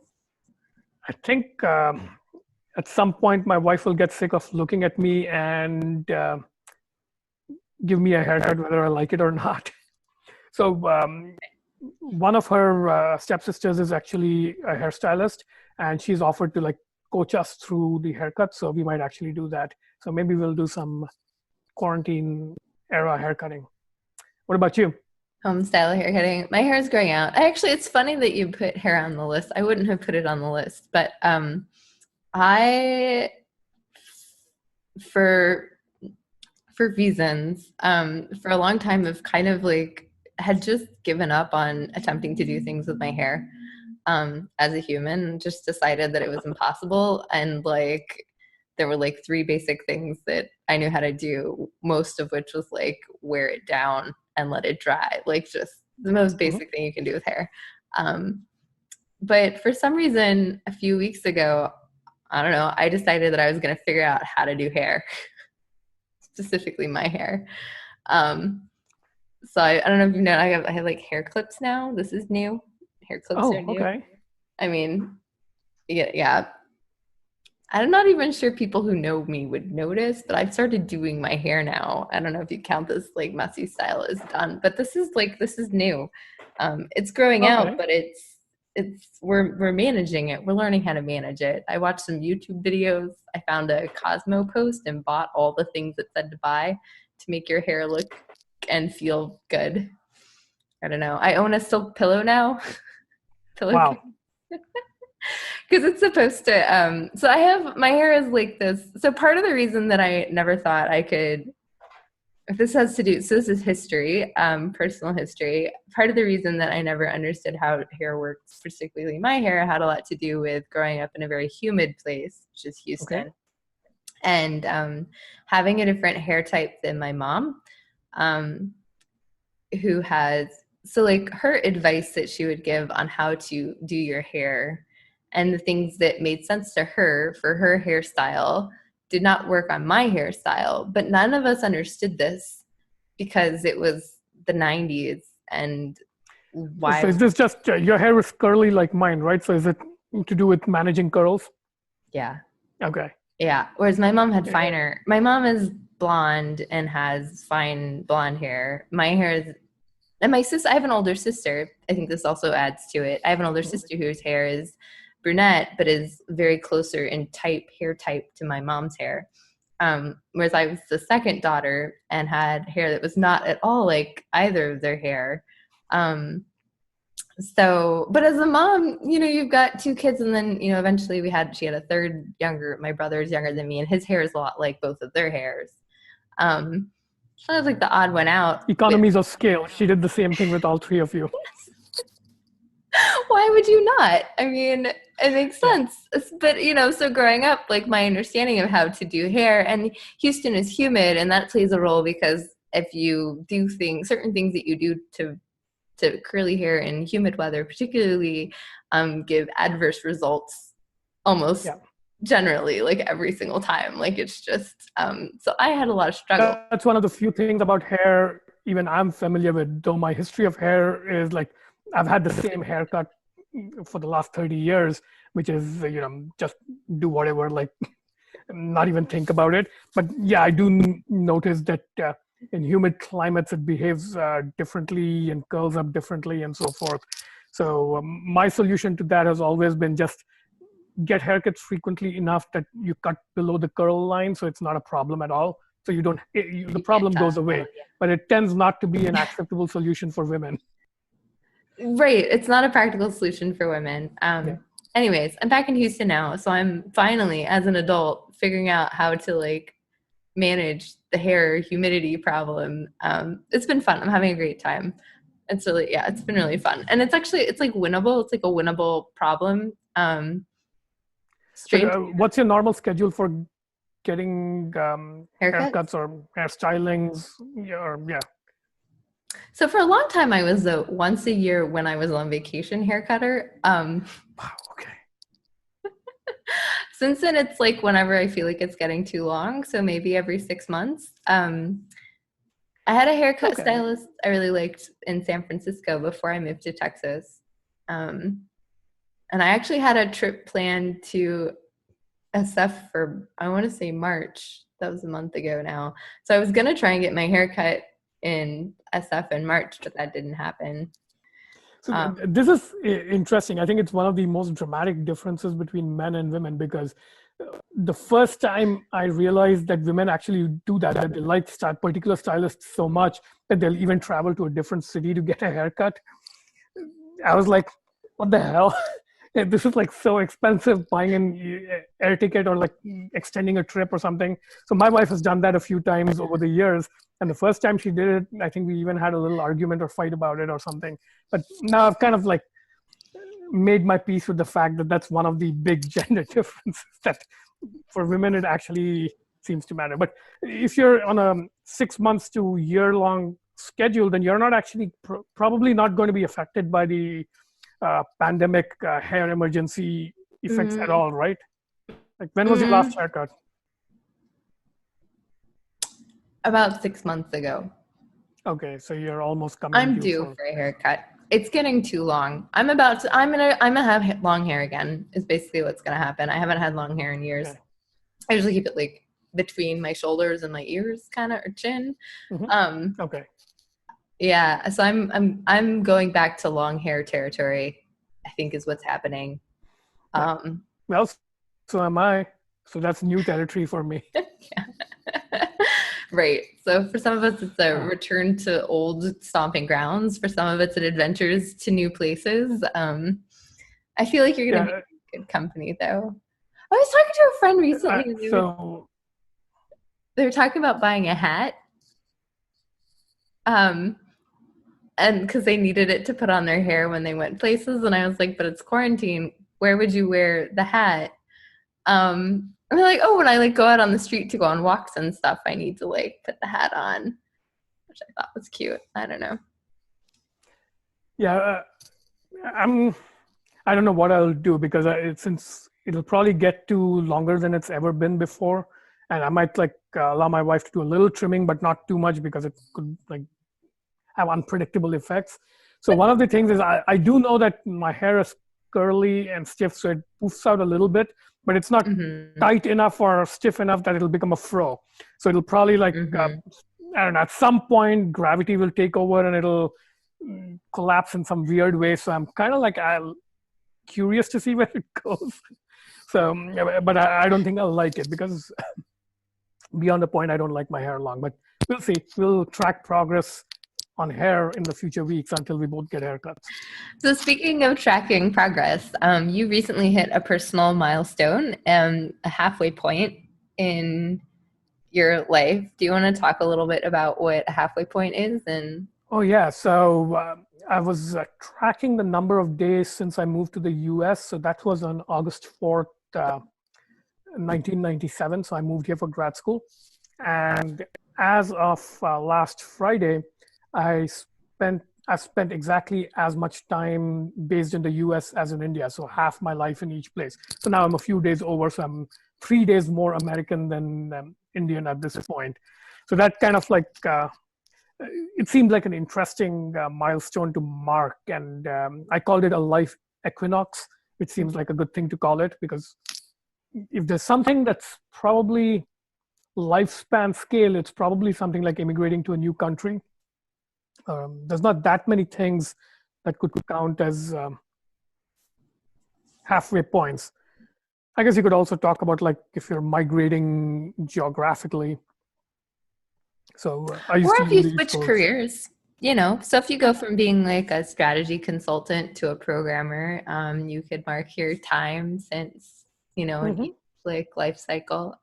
I think at some point my wife will get sick of looking at me and give me a haircut whether I like it or not. So one of her stepsisters is actually a hairstylist, and she's offered to like coach us through the haircut. So we might actually do that. So maybe we'll do some quarantine era haircutting. What about you? Home style haircutting. My hair is growing out. Actually, it's funny that you put hair on the list. I wouldn't have put it on the list, but I for for reasons. For a long time, I've kind of like had just given up on attempting to do things with my hair. As a human, just decided that it was impossible. And like, there were like three basic things that I knew how to do, most of which was like wear it down and let it dry, like just the most basic thing you can do with hair. Um, but for some reason, a few weeks ago, I don't know, I decided that I was going to figure out how to do hair, specifically my hair. So I don't know if you know, I have like hair clips now. This is new. Hair clips are Oh, new. okay. I mean, yeah. I'm not even sure people who know me would notice, but I've started doing my hair now. I don't know if you count this like messy style as done, but this is new. It's growing out, Okay. but we're managing it. We're learning how to manage it. I watched some YouTube videos. I found a Cosmo post and bought all the things it said to buy to make your hair look and feel good. I don't know. I own a silk pillow now. Pillow Wow. because it's supposed to so I have my hair is like this. So part of the reason that I never thought I could, if this has to do, so this is history, personal history. Part of the reason that I never understood how hair works, particularly my hair, had a lot to do with growing up in a very humid place, which is Okay. Houston, and having a different hair type than my mom, um, who has, so like her advice that she would give on how to do your hair and the things that made sense to her for her hairstyle did not work on my hairstyle. But none of us understood this because it was the 90s. And So why? is this just your hair is curly like mine, right? So is it to do with managing curls? Yeah. Okay. Yeah. Whereas my mom had Yeah. finer, my mom is blonde and has fine blonde hair. My hair is, and my sister, I have an older sister. I think this also adds to it. I have an older sister whose hair is brunette, but is very closer in hair type to my mom's hair. Whereas I was the second daughter and had hair that was not at all like either of their hair. Um, so, but as a mom, you've got two kids, and then, eventually she had a third younger, my brother's younger than me, and his hair is a lot like both of their hairs. Um, so I was like the odd one out with, Economies of scale. She did the same thing with all three of you. why would you not? I mean, it makes Yeah. sense. But, so growing up, like my understanding of how to do hair, and Houston is humid, and that plays a role because if you do certain things that you do to curly hair in humid weather, particularly, give adverse results almost Yeah. generally, like every single time. Like it's just, so I had a lot of struggle. That's one of the few things about hair even I'm familiar with, though my history of hair is like I've had the same haircut for the last 30 years, which is, just do whatever, like not even think about it. But yeah, I do notice that in humid climates, it behaves differently and curls up differently and so forth. So my solution to that has always been just get haircuts frequently enough that you cut below the curl line, so it's not a problem at all. So you don't, the problem goes away, but it tends not to be an acceptable solution for women. Right. It's not a practical solution for women. Yeah. Anyways, I'm back in Houston now. So I'm finally, as an adult, figuring out how to like manage the hair humidity problem. It's been fun. I'm having a great time. It's really, yeah, it's been really fun. And it's like winnable. It's like a winnable problem. But Strange what's your normal schedule for getting haircuts. haircuts or hairstylings? Yeah. So for a long time, I was a once a year when I was on vacation haircutter. Wow. Okay. Since then, it's like whenever I feel like it's getting too long. So maybe every 6 months. I had a haircut Okay. stylist I really liked in San Francisco before I moved to Texas. Um, and I actually had a trip planned to SF for, I want to say March. That was a month ago now. So I was going to try and get my hair cut in SF in March, but that didn't happen. So this is interesting. I think it's one of the most dramatic differences between men and women, because the first time I realized that women actually do that they like particular stylists so much that they'll even travel to a different city to get a haircut, I was like, what the hell? this is like so expensive buying an air ticket or like extending a trip or something. So my wife has done that a few times over the years. And the first time she did it, I think we even had a little argument or fight about it or something. But now I've kind of like made my peace with the fact that that's one of the big gender differences that for women it actually seems to matter. But if you're on a 6 months to year long schedule, then you're not actually probably not going to be affected by the pandemic hair emergency effects at Mm, all, right? Like when was your last mm, haircut? about 6 months ago. Okay, so you're almost coming I'm due due for. for a haircut. It's getting too long. I'm gonna have long hair again, is basically what's gonna happen. I haven't had long hair in years. Okay. I usually keep it like between my shoulders and my ears, kind of, or chin. Hmm. Um, Okay. yeah, so I'm going back to long hair territory, I think is what's happening. Yeah. Um, Well, so am I. So that's new territory for me. yeah. Right. So for some of us, it's a Uh, return to old stomping grounds. For some of it's an adventures to new places. I feel like you're going to yeah. be good company, though. I was talking to a friend recently, and So they were talking about buying a hat, um, and because they needed it to put on their hair when they went places, and I was like, "But it's quarantine. Where would you wear the hat?" And they're like, "Oh, when I like go out on the street to go on walks and stuff, I need to like put the hat on," which I thought was cute. I don't know. yeah, I'm. I don't know what I'll do because since it'll probably get to longer than it's ever been before, and I might like allow my wife to do a little trimming, but not too much because it could like have unpredictable effects. So one of the things is I do know that my hair is curly and stiff, so it poofs out a little bit, but it's not Mm-hmm. tight enough or stiff enough that it'll become a fro. So it'll probably like Mm-hmm. I don't know. At some point, gravity will take over and it'll collapse in some weird way. So I'm kind of like I'll curious to see where it goes. So, yeah, but I don't think I'll like it because beyond the point, I don't like my hair long. But we'll see. We'll track progress on hair in the future weeks until we both get haircuts. So speaking of tracking progress, you recently hit a personal milestone and a halfway point in your life. Do you want to talk a little bit about what a halfway point is? And Oh yeah, so I was tracking the number of days since I moved to the U.S. So that was on August 4th, 1997. So I moved here for grad school, and as of last Friday, I spent exactly as much time based in the U.S. as in India. So half my life in each place. So now I'm a few days over. So I'm 3 days more American than Indian at this point. So that kind of like it seemed like an interesting milestone to mark, and I called it a life equinox, which seems like a good thing to call it because if there's something that's probably lifespan scale, it's probably something like immigrating to a new country. There's not that many things that could count as halfway points. I guess you could also talk about like if you're migrating geographically. So I used or to if you leave switch for. careers, so if you go from being like a strategy consultant to a programmer, you could mark your time since, in Mhm. each like life cycle.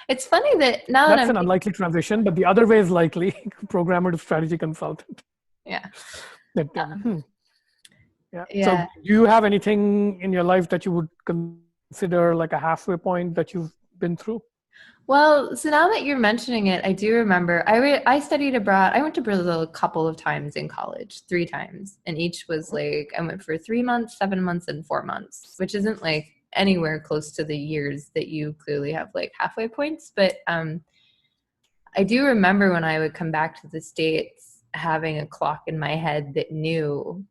It's funny that now that That's I'm an thinking, unlikely transition, but the other way is likely programmer to strategy consultant. yeah, That, yeah. So, yeah. do you have anything in your life that you would consider like a halfway point that you've been through? Well, so now that you're mentioning it, I do remember I studied abroad. I went to Brazil a couple of times in college, 3 times, and each was like I went for 3 months, 7 months, and 4 months, which isn't like anywhere close to the years that you clearly have like halfway points. But I do remember when I would come back to the States having a clock in my head that knew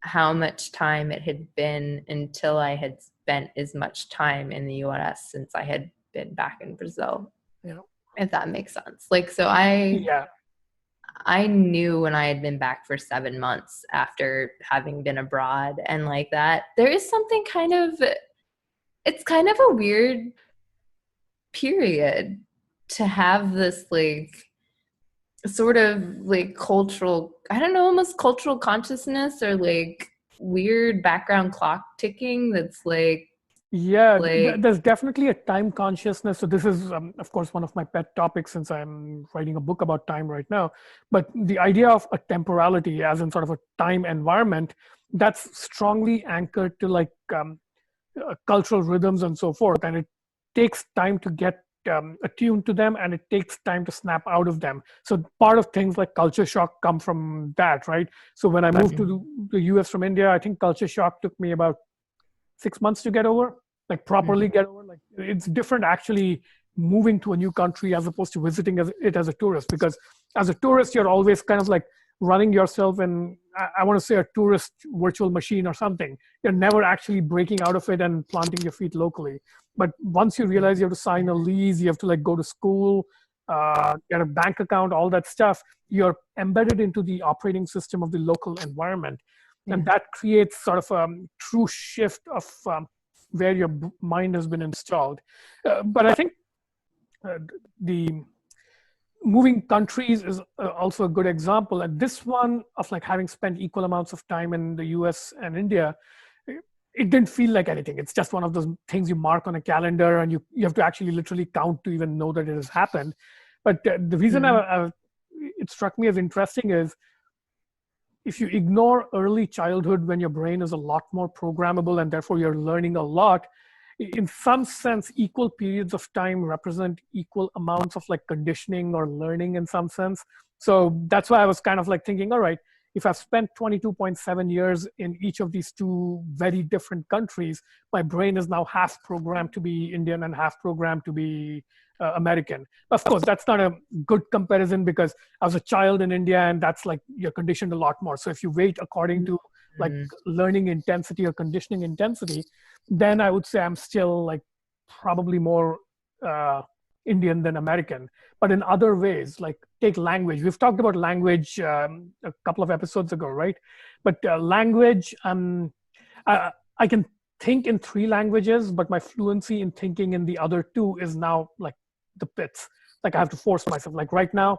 how much time it had been until I had spent as much time in the US since I had been back in Brazil, You know, if that makes sense. Like, so I yeah, I knew when I had been back for 7 months after having been abroad and like that. There is something it's kind of a weird period to have this like sort of like cultural, I don't know, almost cultural consciousness or like weird background clock ticking that's Yeah, like there's definitely a time consciousness. So this is, of course, one of my pet topics since I'm writing a book about time right now. But the idea of a temporality, as in sort of a time environment, that's strongly anchored to like cultural rhythms and so forth, and it takes time to get attuned to them, and it takes time to snap out of them. So part of things like culture shock come from that, right? So when I moved to the US from India, I think culture shock took me about 6 months to get over, like properly get over. Like it's different actually moving to a new country as opposed to visiting it as a tourist, because as a tourist you're always kind of like running yourself in, I want to say, a tourist virtual machine or something. You're never actually breaking out of it and planting your feet locally. But once you realize you have to sign a lease, you have to like go to school, get a bank account, all that stuff, you're embedded into the operating system of the local environment. And that creates sort of a true shift of where your mind has been installed. But I think the moving countries is also a good example. And this one of like having spent equal amounts of time in the US and India, it didn't feel like anything. It's just one of those things you mark on a calendar, and you have to actually literally count to even know that it has happened. But the reason it struck me as interesting is, if you ignore early childhood when your brain is a lot more programmable and therefore you're learning a lot, in some sense, equal periods of time represent equal amounts of like conditioning or learning in some sense. So that's why I was kind of like thinking, all right, if I've spent 22.7 years in each of these two very different countries, my brain is now half programmed to be Indian and half programmed to be American. Of course, that's not a good comparison because I was a child in India, and that's like you're conditioned a lot more. So if you weight according to like learning intensity or conditioning intensity, then I would say I'm still like probably more Indian than American. But in other ways, like take language. We've talked about language a couple of episodes ago, right? But language, I can think in three languages, but my fluency in thinking in the other two is now like the pits. Like I have to force myself. Like right now,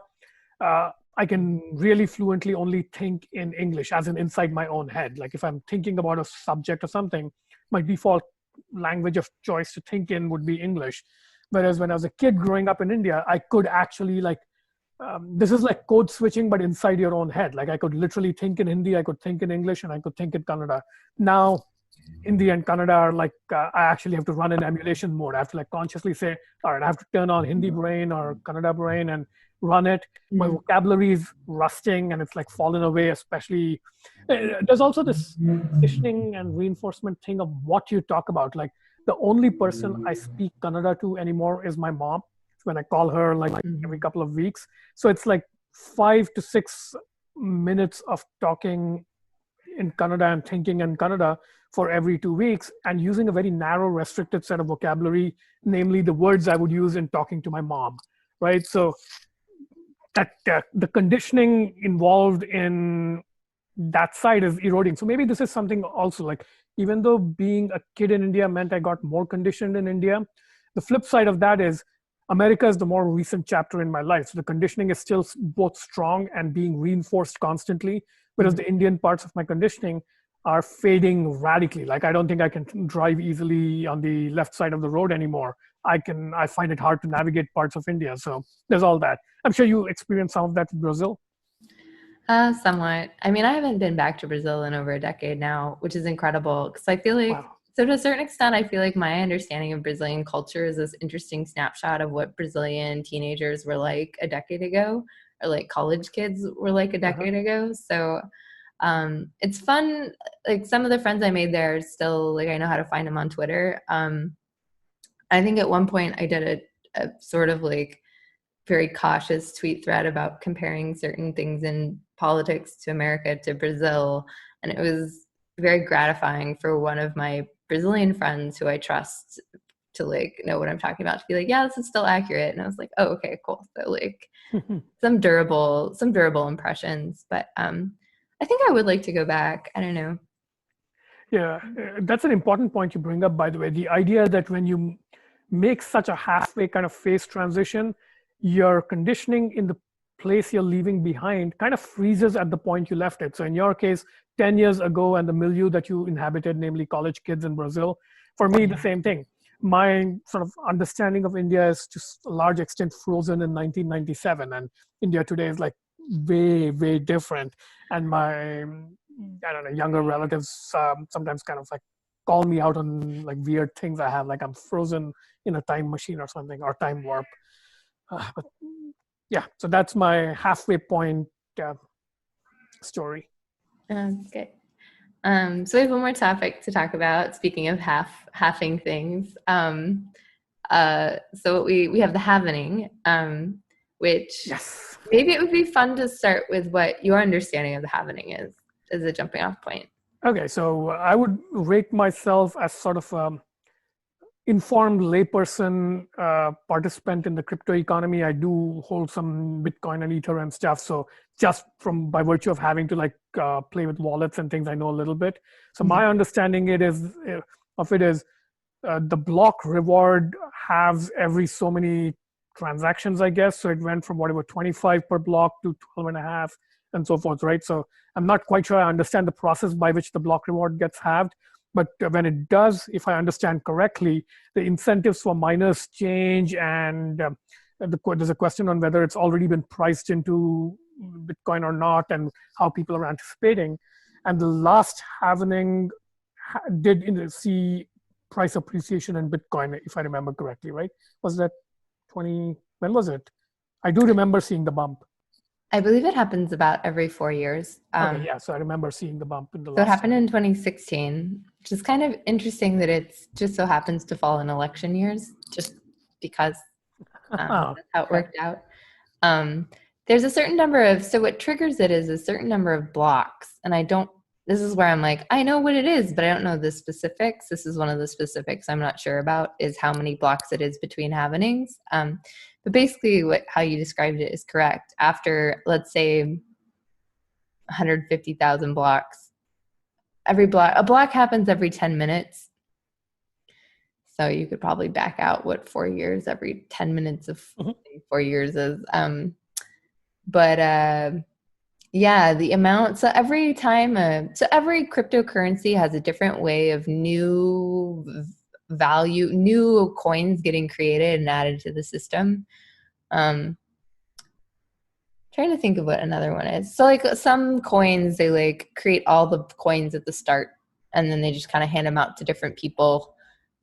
I can really fluently only think in English, as in inside my own head. Like if I'm thinking about a subject or something, my default language of choice to think in would be English. Whereas when I was a kid growing up in India, I could actually like, this is like code switching, but inside your own head. Like I could literally think in Hindi, I could think in English, and I could think in Kannada. Now, Hindi and Kannada are like, I actually have to run in emulation mode. I have to like consciously say, all right, I have to turn on Hindi brain or Kannada brain and run it. My vocabulary is rusting and it's like fallen away, especially. There's also this conditioning and reinforcement thing of what you talk about. Like the only person I speak Kannada to anymore is my mom when I call her like every couple of weeks. So it's like 5 to 6 minutes of talking in Kannada and thinking in Kannada for every 2 weeks, and using a very narrow, restricted set of vocabulary, namely the words I would use in talking to my mom, right? So that the conditioning involved in that side is eroding. So maybe this is something also like, even though being a kid in India meant I got more conditioned in India, the flip side of that is America is the more recent chapter in my life. So the conditioning is still both strong and being reinforced constantly, whereas the Indian parts of my conditioning are fading radically. Like I don't think I can drive easily on the left side of the road anymore. I find it hard to navigate parts of India. So there's all that. I'm sure you experienced some of that in Brazil. Somewhat. I mean, I haven't been back to Brazil in over a decade now, which is incredible because I feel like, Wow. so to a certain extent, I feel like my understanding of Brazilian culture is this interesting snapshot of what Brazilian teenagers were like a decade ago, or like college kids were like a decade ago. So it's fun. Like some of the friends I made there still, like I know how to find them on Twitter. I think at one point I did a sort of like very cautious tweet thread about comparing certain things in politics to America to Brazil. And it was very gratifying for one of my Brazilian friends who I trust to like know what I'm talking about, to be like, yeah, this is still accurate. And I was like, oh, okay, cool. So like some durable impressions. But I think I would like to go back. I don't know. Yeah, that's an important point you bring up, by the way. The idea that when you make such a halfway kind of phase transition, your conditioning in the place you're leaving behind kind of freezes at the point you left it. So in your case, 10 years ago and the milieu that you inhabited, namely college kids in Brazil, for me, the same thing. My sort of understanding of India is to a large extent frozen in 1997, and India today is like way, way different. And my, I don't know, younger relatives sometimes kind of like call me out on like weird things I have, like I'm frozen in a time machine or something, or time warp. But yeah, so that's my halfway point uh, story. Okay. So we have one more topic to talk about. Speaking of halving things, so we have the halvening, which Yes. maybe it would be fun to start with what your understanding of the halvening is as a jumping off point. Okay, so I would rate myself as sort of informed layperson participant in the crypto economy. I do hold some Bitcoin and Ether and stuff. So just from by virtue of having to like play with wallets and things, I know a little bit. So my understanding of it is the block reward has every so many transactions, I guess. So it went from whatever 25 per block to 12 and a half and so forth, right? So I'm not quite sure I understand the process by which the block reward gets halved. But when it does, if I understand correctly, the incentives for miners change, and there's a question on whether it's already been priced into Bitcoin or not, and how people are anticipating. And the last halvening did see price appreciation in Bitcoin, if I remember correctly, right? Was that 20? When was it? I do remember seeing the bump. I believe it happens about every 4 years. Okay, yeah. So I remember seeing the bump in the So it last happened time. in 2016, which is kind of interesting that it's just so happens to fall in election years, just because Oh, that's how it okay. worked out. Um, there's a certain number of, so what triggers it is a certain number of blocks. And I don't, this is where I'm like, I know what it is, but I don't know the specifics. This is one of the specifics I'm not sure about, is how many blocks it is between halvenings. But basically how you described it is correct. After, let's say, 150,000 blocks, a block happens every 10 minutes. So you could probably back out what 4 years, every 10 minutes of 4 years is. But yeah, the amount, so every time, so every cryptocurrency has a different way of new value, new coins getting created and added to the system. Trying to think of what another one is. So like some coins, they like create all the coins at the start and then they just kind of hand them out to different people.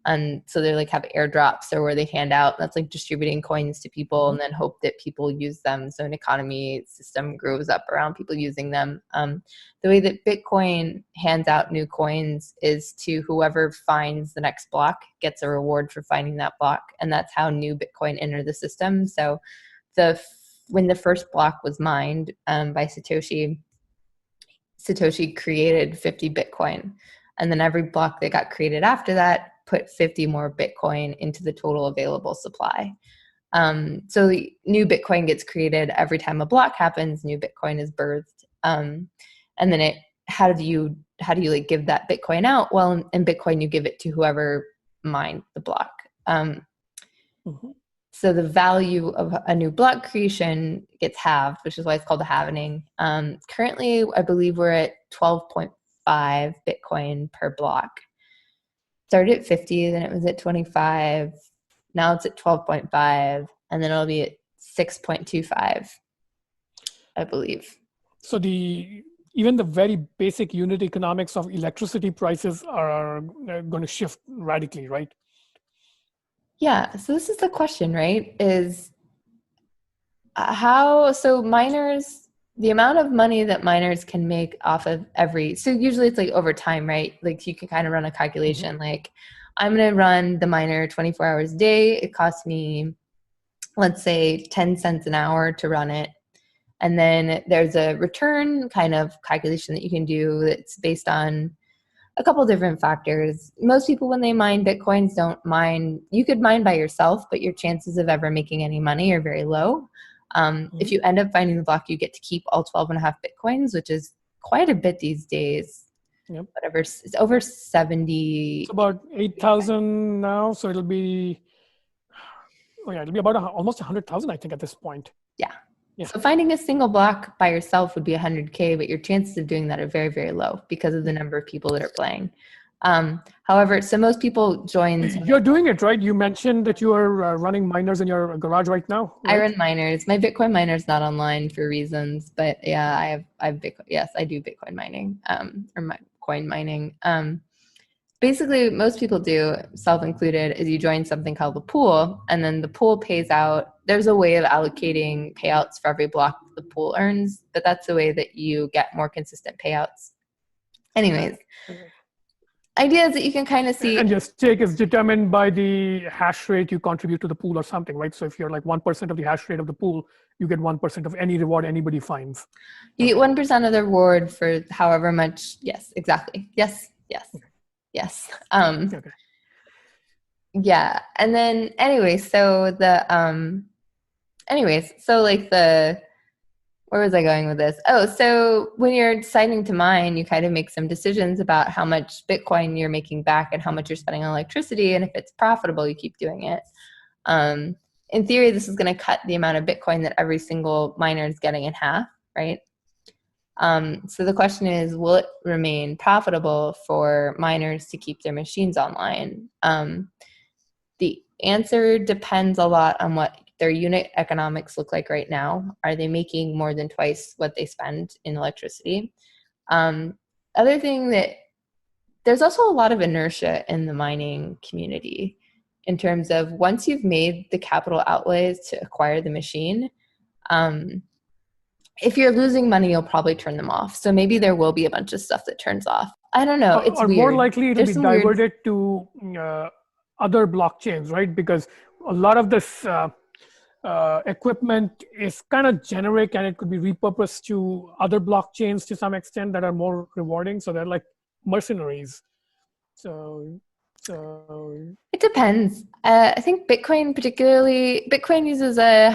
And so they like have airdrops or where they hand out, that's like distributing coins to people and then hope that people use them. So an economy system grows up around people using them. The way that Bitcoin hands out new coins is to whoever finds the next block gets a reward for finding that block. And that's how new Bitcoin enter the system. So when the first block was mined by Satoshi created 50 Bitcoin. And then every block that got created after that put 50 more Bitcoin into the total available supply. So new Bitcoin gets created every time a block happens, new Bitcoin is birthed. And then how do you like give that Bitcoin out? Well, in Bitcoin, you give it to whoever mined the block. So the value of a new block creation gets halved, which is why it's called a halvening. Currently, I believe we're at 12.5 Bitcoin per block. Started at 50, then it was at 25. Now it's at 12.5, and then it'll be at 6.25, I believe. So even the very basic unit economics of electricity prices are going to shift radically, right? Yeah. So this is the question, right? Is miners, the amount of money that miners can make off of so usually it's like over time, right? Like you can kind of run a calculation, like I'm going to run the miner 24 hours a day. It costs me, let's say 10 cents an hour to run it. And then there's a return kind of calculation that you can do that's based on a couple different factors. Most people, when they mine Bitcoins, don't mine. You could mine by yourself, but your chances of ever making any money are very low. If you end up finding the block, you get to keep all 12 and a half Bitcoins, which is quite a bit these days. Yep. Whatever, it's over 70. It's about 8,000 now. So it'll be about almost 100,000, I think, at this point. Yeah. Yeah. So finding a single block by yourself would be 100K, but your chances of doing that are very, very low because of the number of people that are playing. However, so most people join. You're doing it, right? You mentioned that you are running miners in your garage right now, I right? run miners. My Bitcoin miner is not online for reasons, but yeah, I have Bitcoin. Yes, I do Bitcoin mining, or my coin mining. Basically, most people do, self-included, is you join something called the pool, and then the pool pays out. There's a way of allocating payouts for every block the pool earns, but that's the way that you get more consistent payouts. Anyways, Okay. idea is that you can kind of see. And your stake is determined by the hash rate you contribute to the pool or something, right? So if you're like 1% of the hash rate of the pool, you get 1% of any reward anybody finds. You get 1% of the reward for however much. Yes, exactly. Yes, yes, yes. Okay. Yeah, and then so like where was I going with this? Oh, so when you're deciding to mine, you kind of make some decisions about how much Bitcoin you're making back and how much you're spending on electricity, and if it's profitable, you keep doing it. In theory, this is going to cut the amount of Bitcoin that every single miner is getting in half, right? So the question is, will it remain profitable for miners to keep their machines online? The answer depends a lot on what their unit economics look like right now. Are they making more than twice what they spend in electricity? Other thing that there's also a lot of inertia in the mining community in terms of once you've made the capital outlays to acquire the machine, if you're losing money, you'll probably turn them off. So maybe there will be a bunch of stuff that turns off. I don't know. It's Or more weird. likely, it'll There's be some weird. diverted to other blockchains, right? Because a lot of this equipment is kind of generic and it could be repurposed to other blockchains to some extent that are more rewarding. So they're like mercenaries. So It depends. I think Bitcoin uses a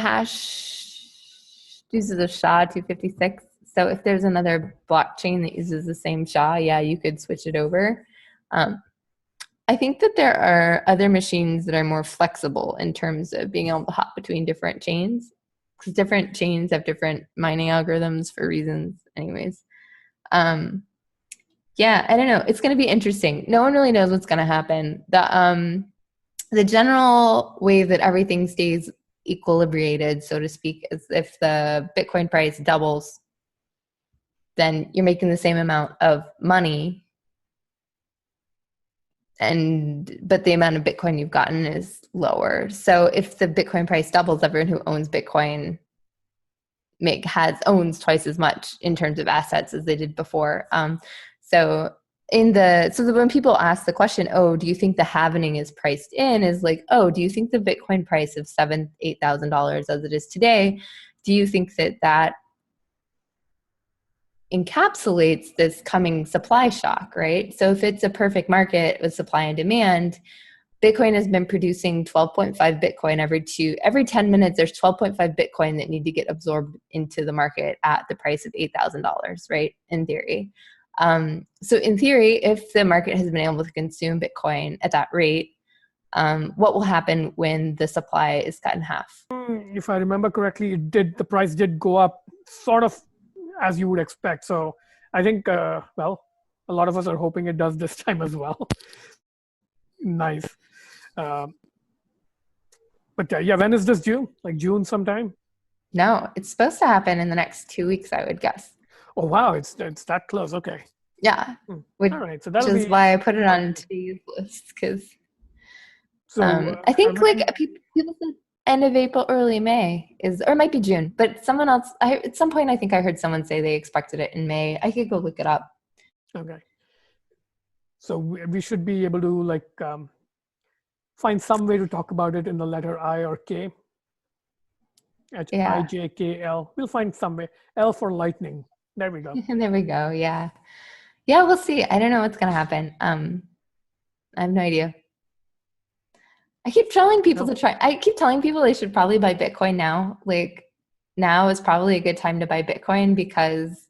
SHA-256. So if there's another blockchain that uses the same SHA, yeah, you could switch it over. I think that there are other machines that are more flexible in terms of being able to hop between different chains, because different chains have different mining algorithms for reasons. Anyways, yeah, I don't know. It's going to be interesting. No one really knows what's going to happen. The general way that everything stays equilibrated, so to speak, is if the Bitcoin price doubles, then you're making the same amount of money, but the amount of Bitcoin you've gotten is lower. So if the Bitcoin price doubles, everyone who owns Bitcoin owns twice as much in terms of assets as they did before. So when people ask the question, oh, do you think the halvening is priced in? Is like, oh, do you think the Bitcoin price of $8,000 as it is today? Do you think that encapsulates this coming supply shock, right? So if it's a perfect market with supply and demand, Bitcoin has been producing 12.5 Bitcoin every 10 minutes. There's 12.5 Bitcoin that need to get absorbed into the market at the price of $8,000, right? In theory. So in theory, if the market has been able to consume Bitcoin at that rate, what will happen when the supply is cut in half? if I remember correctly, the price did go up sort of as you would expect. So I think, a lot of us are hoping it does this time as well. Nice. But yeah, when is this due? Like June sometime? No, it's supposed to happen in the next 2 weeks, I would guess. Oh wow, it's that close. Okay. Yeah, All which right. So is why I put it on today's list, because I think like people said end of April, early May or it might be June, but someone else, at some point I think I heard someone say they expected it in May. I could go look it up. Okay. So we should be able to like find some way to talk about it in the letter I or K. Yeah. HIJKL. We'll find some way. L for lightning. There we go. There we go. Yeah. Yeah, we'll see. I don't know what's gonna happen. I have no idea. I keep telling people they should probably buy Bitcoin now. Like now is probably a good time to buy Bitcoin, because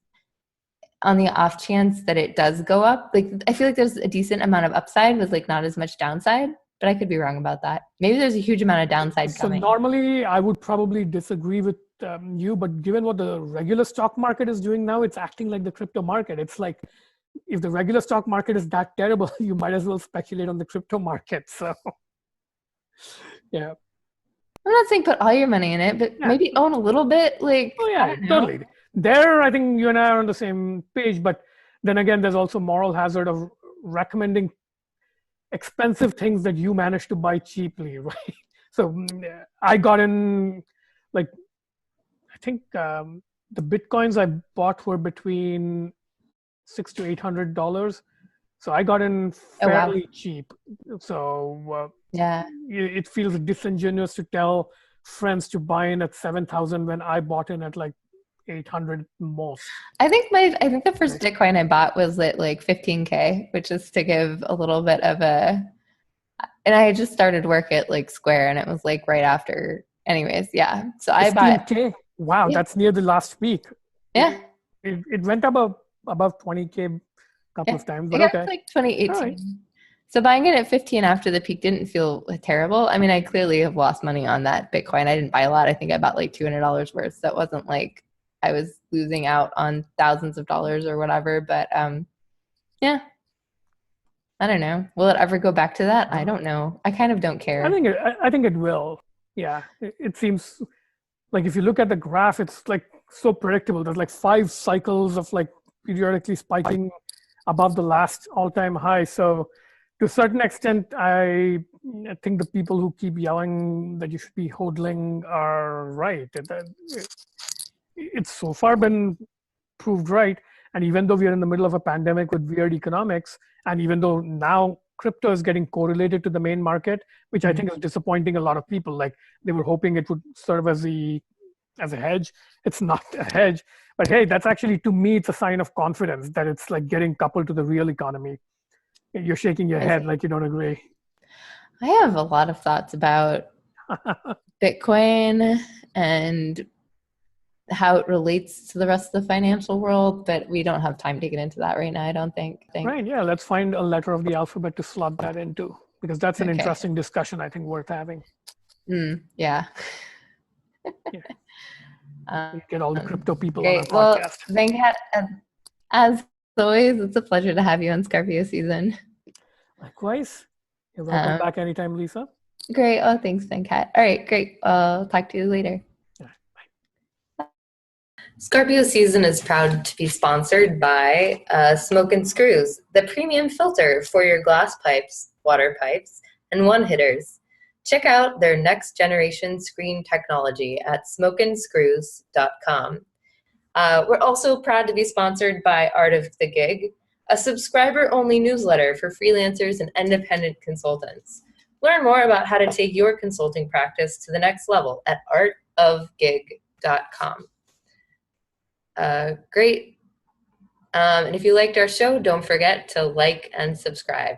on the off chance that it does go up, like I feel like there's a decent amount of upside with like not as much downside, but I could be wrong about that. Maybe there's a huge amount of downside coming. So normally I would probably disagree with you, but given what the regular stock market is doing now, it's acting like the crypto market. It's like if the regular stock market is that terrible, you might as well speculate on the crypto market. So, yeah. I'm not saying put all your money in it, but Yeah. maybe own a little bit. Like, Oh, I yeah, don't know. totally. There, I think you and I are on the same page, but then again, there's also moral hazard of recommending expensive things that you manage to buy cheaply, right? So I got in, like, I think the bitcoins I bought were between $600 to $800. So I got in Oh, wow. fairly cheap. So Yeah. it feels disingenuous to tell friends to buy in at 7,000 when I bought in at like 800 most. I think the first Right? Bitcoin I bought was at like 15K, which is to give a little bit of a, and I had just started work at like Square and it was like right after. Anyways, yeah. So I bought, 15K. Wow, yeah, that's near the last week. yeah, It went above 20K a couple yeah. of times, I but got okay. to like All right. 2018. So buying it at 15 after the peak didn't feel terrible. I mean, I clearly have lost money on that Bitcoin. I didn't buy a lot. I think I bought like $200 worth. So it wasn't like I was losing out on thousands of dollars or whatever. But yeah, I don't know. Will it ever go back to that? I don't know. I kind of don't care. I think it will. Yeah, it seems like if you look at the graph, it's like so predictable. There's like 5 cycles of like periodically spiking above the last all-time high. So to a certain extent, I think the people who keep yelling that you should be hodling are right. It's so far been proved right. And even though we are in the middle of a pandemic with weird economics, and even though now crypto is getting correlated to the main market, which I Mhm. think is disappointing a lot of people. Like they were hoping it would serve as a hedge. It's not a hedge, but hey, that's actually to me it's a sign of confidence that it's like getting coupled to the real economy. You're shaking your I head see. like you don't agree. I have a lot of thoughts about Bitcoin and how it relates to the rest of the financial world, but we don't have time to get into that right now, I don't think. Right? Yeah. Let's find a letter of the alphabet to slot that into because that's an Okay. interesting discussion. I think worth having. Yeah. Yeah. We get all the Um, crypto people on our Great. Well, podcast. Venkat, as always, it's a pleasure to have you on Scorpio season. Likewise. You're welcome Um, back anytime, Lisa. Great. Oh, thanks, Venkat. All right, great. I'll talk to you later. Yeah. Scorpio season is proud to be sponsored by Smoke and Screws, the premium filter for your glass pipes, water pipes, and one hitters. Check out their next generation screen technology at smokeandscrews.com. We're also proud to be sponsored by Art of the Gig, a subscriber only newsletter for freelancers and independent consultants. Learn more about how to take your consulting practice to the next level at artofgig.com. Great. And if you liked our show, don't forget to like and subscribe.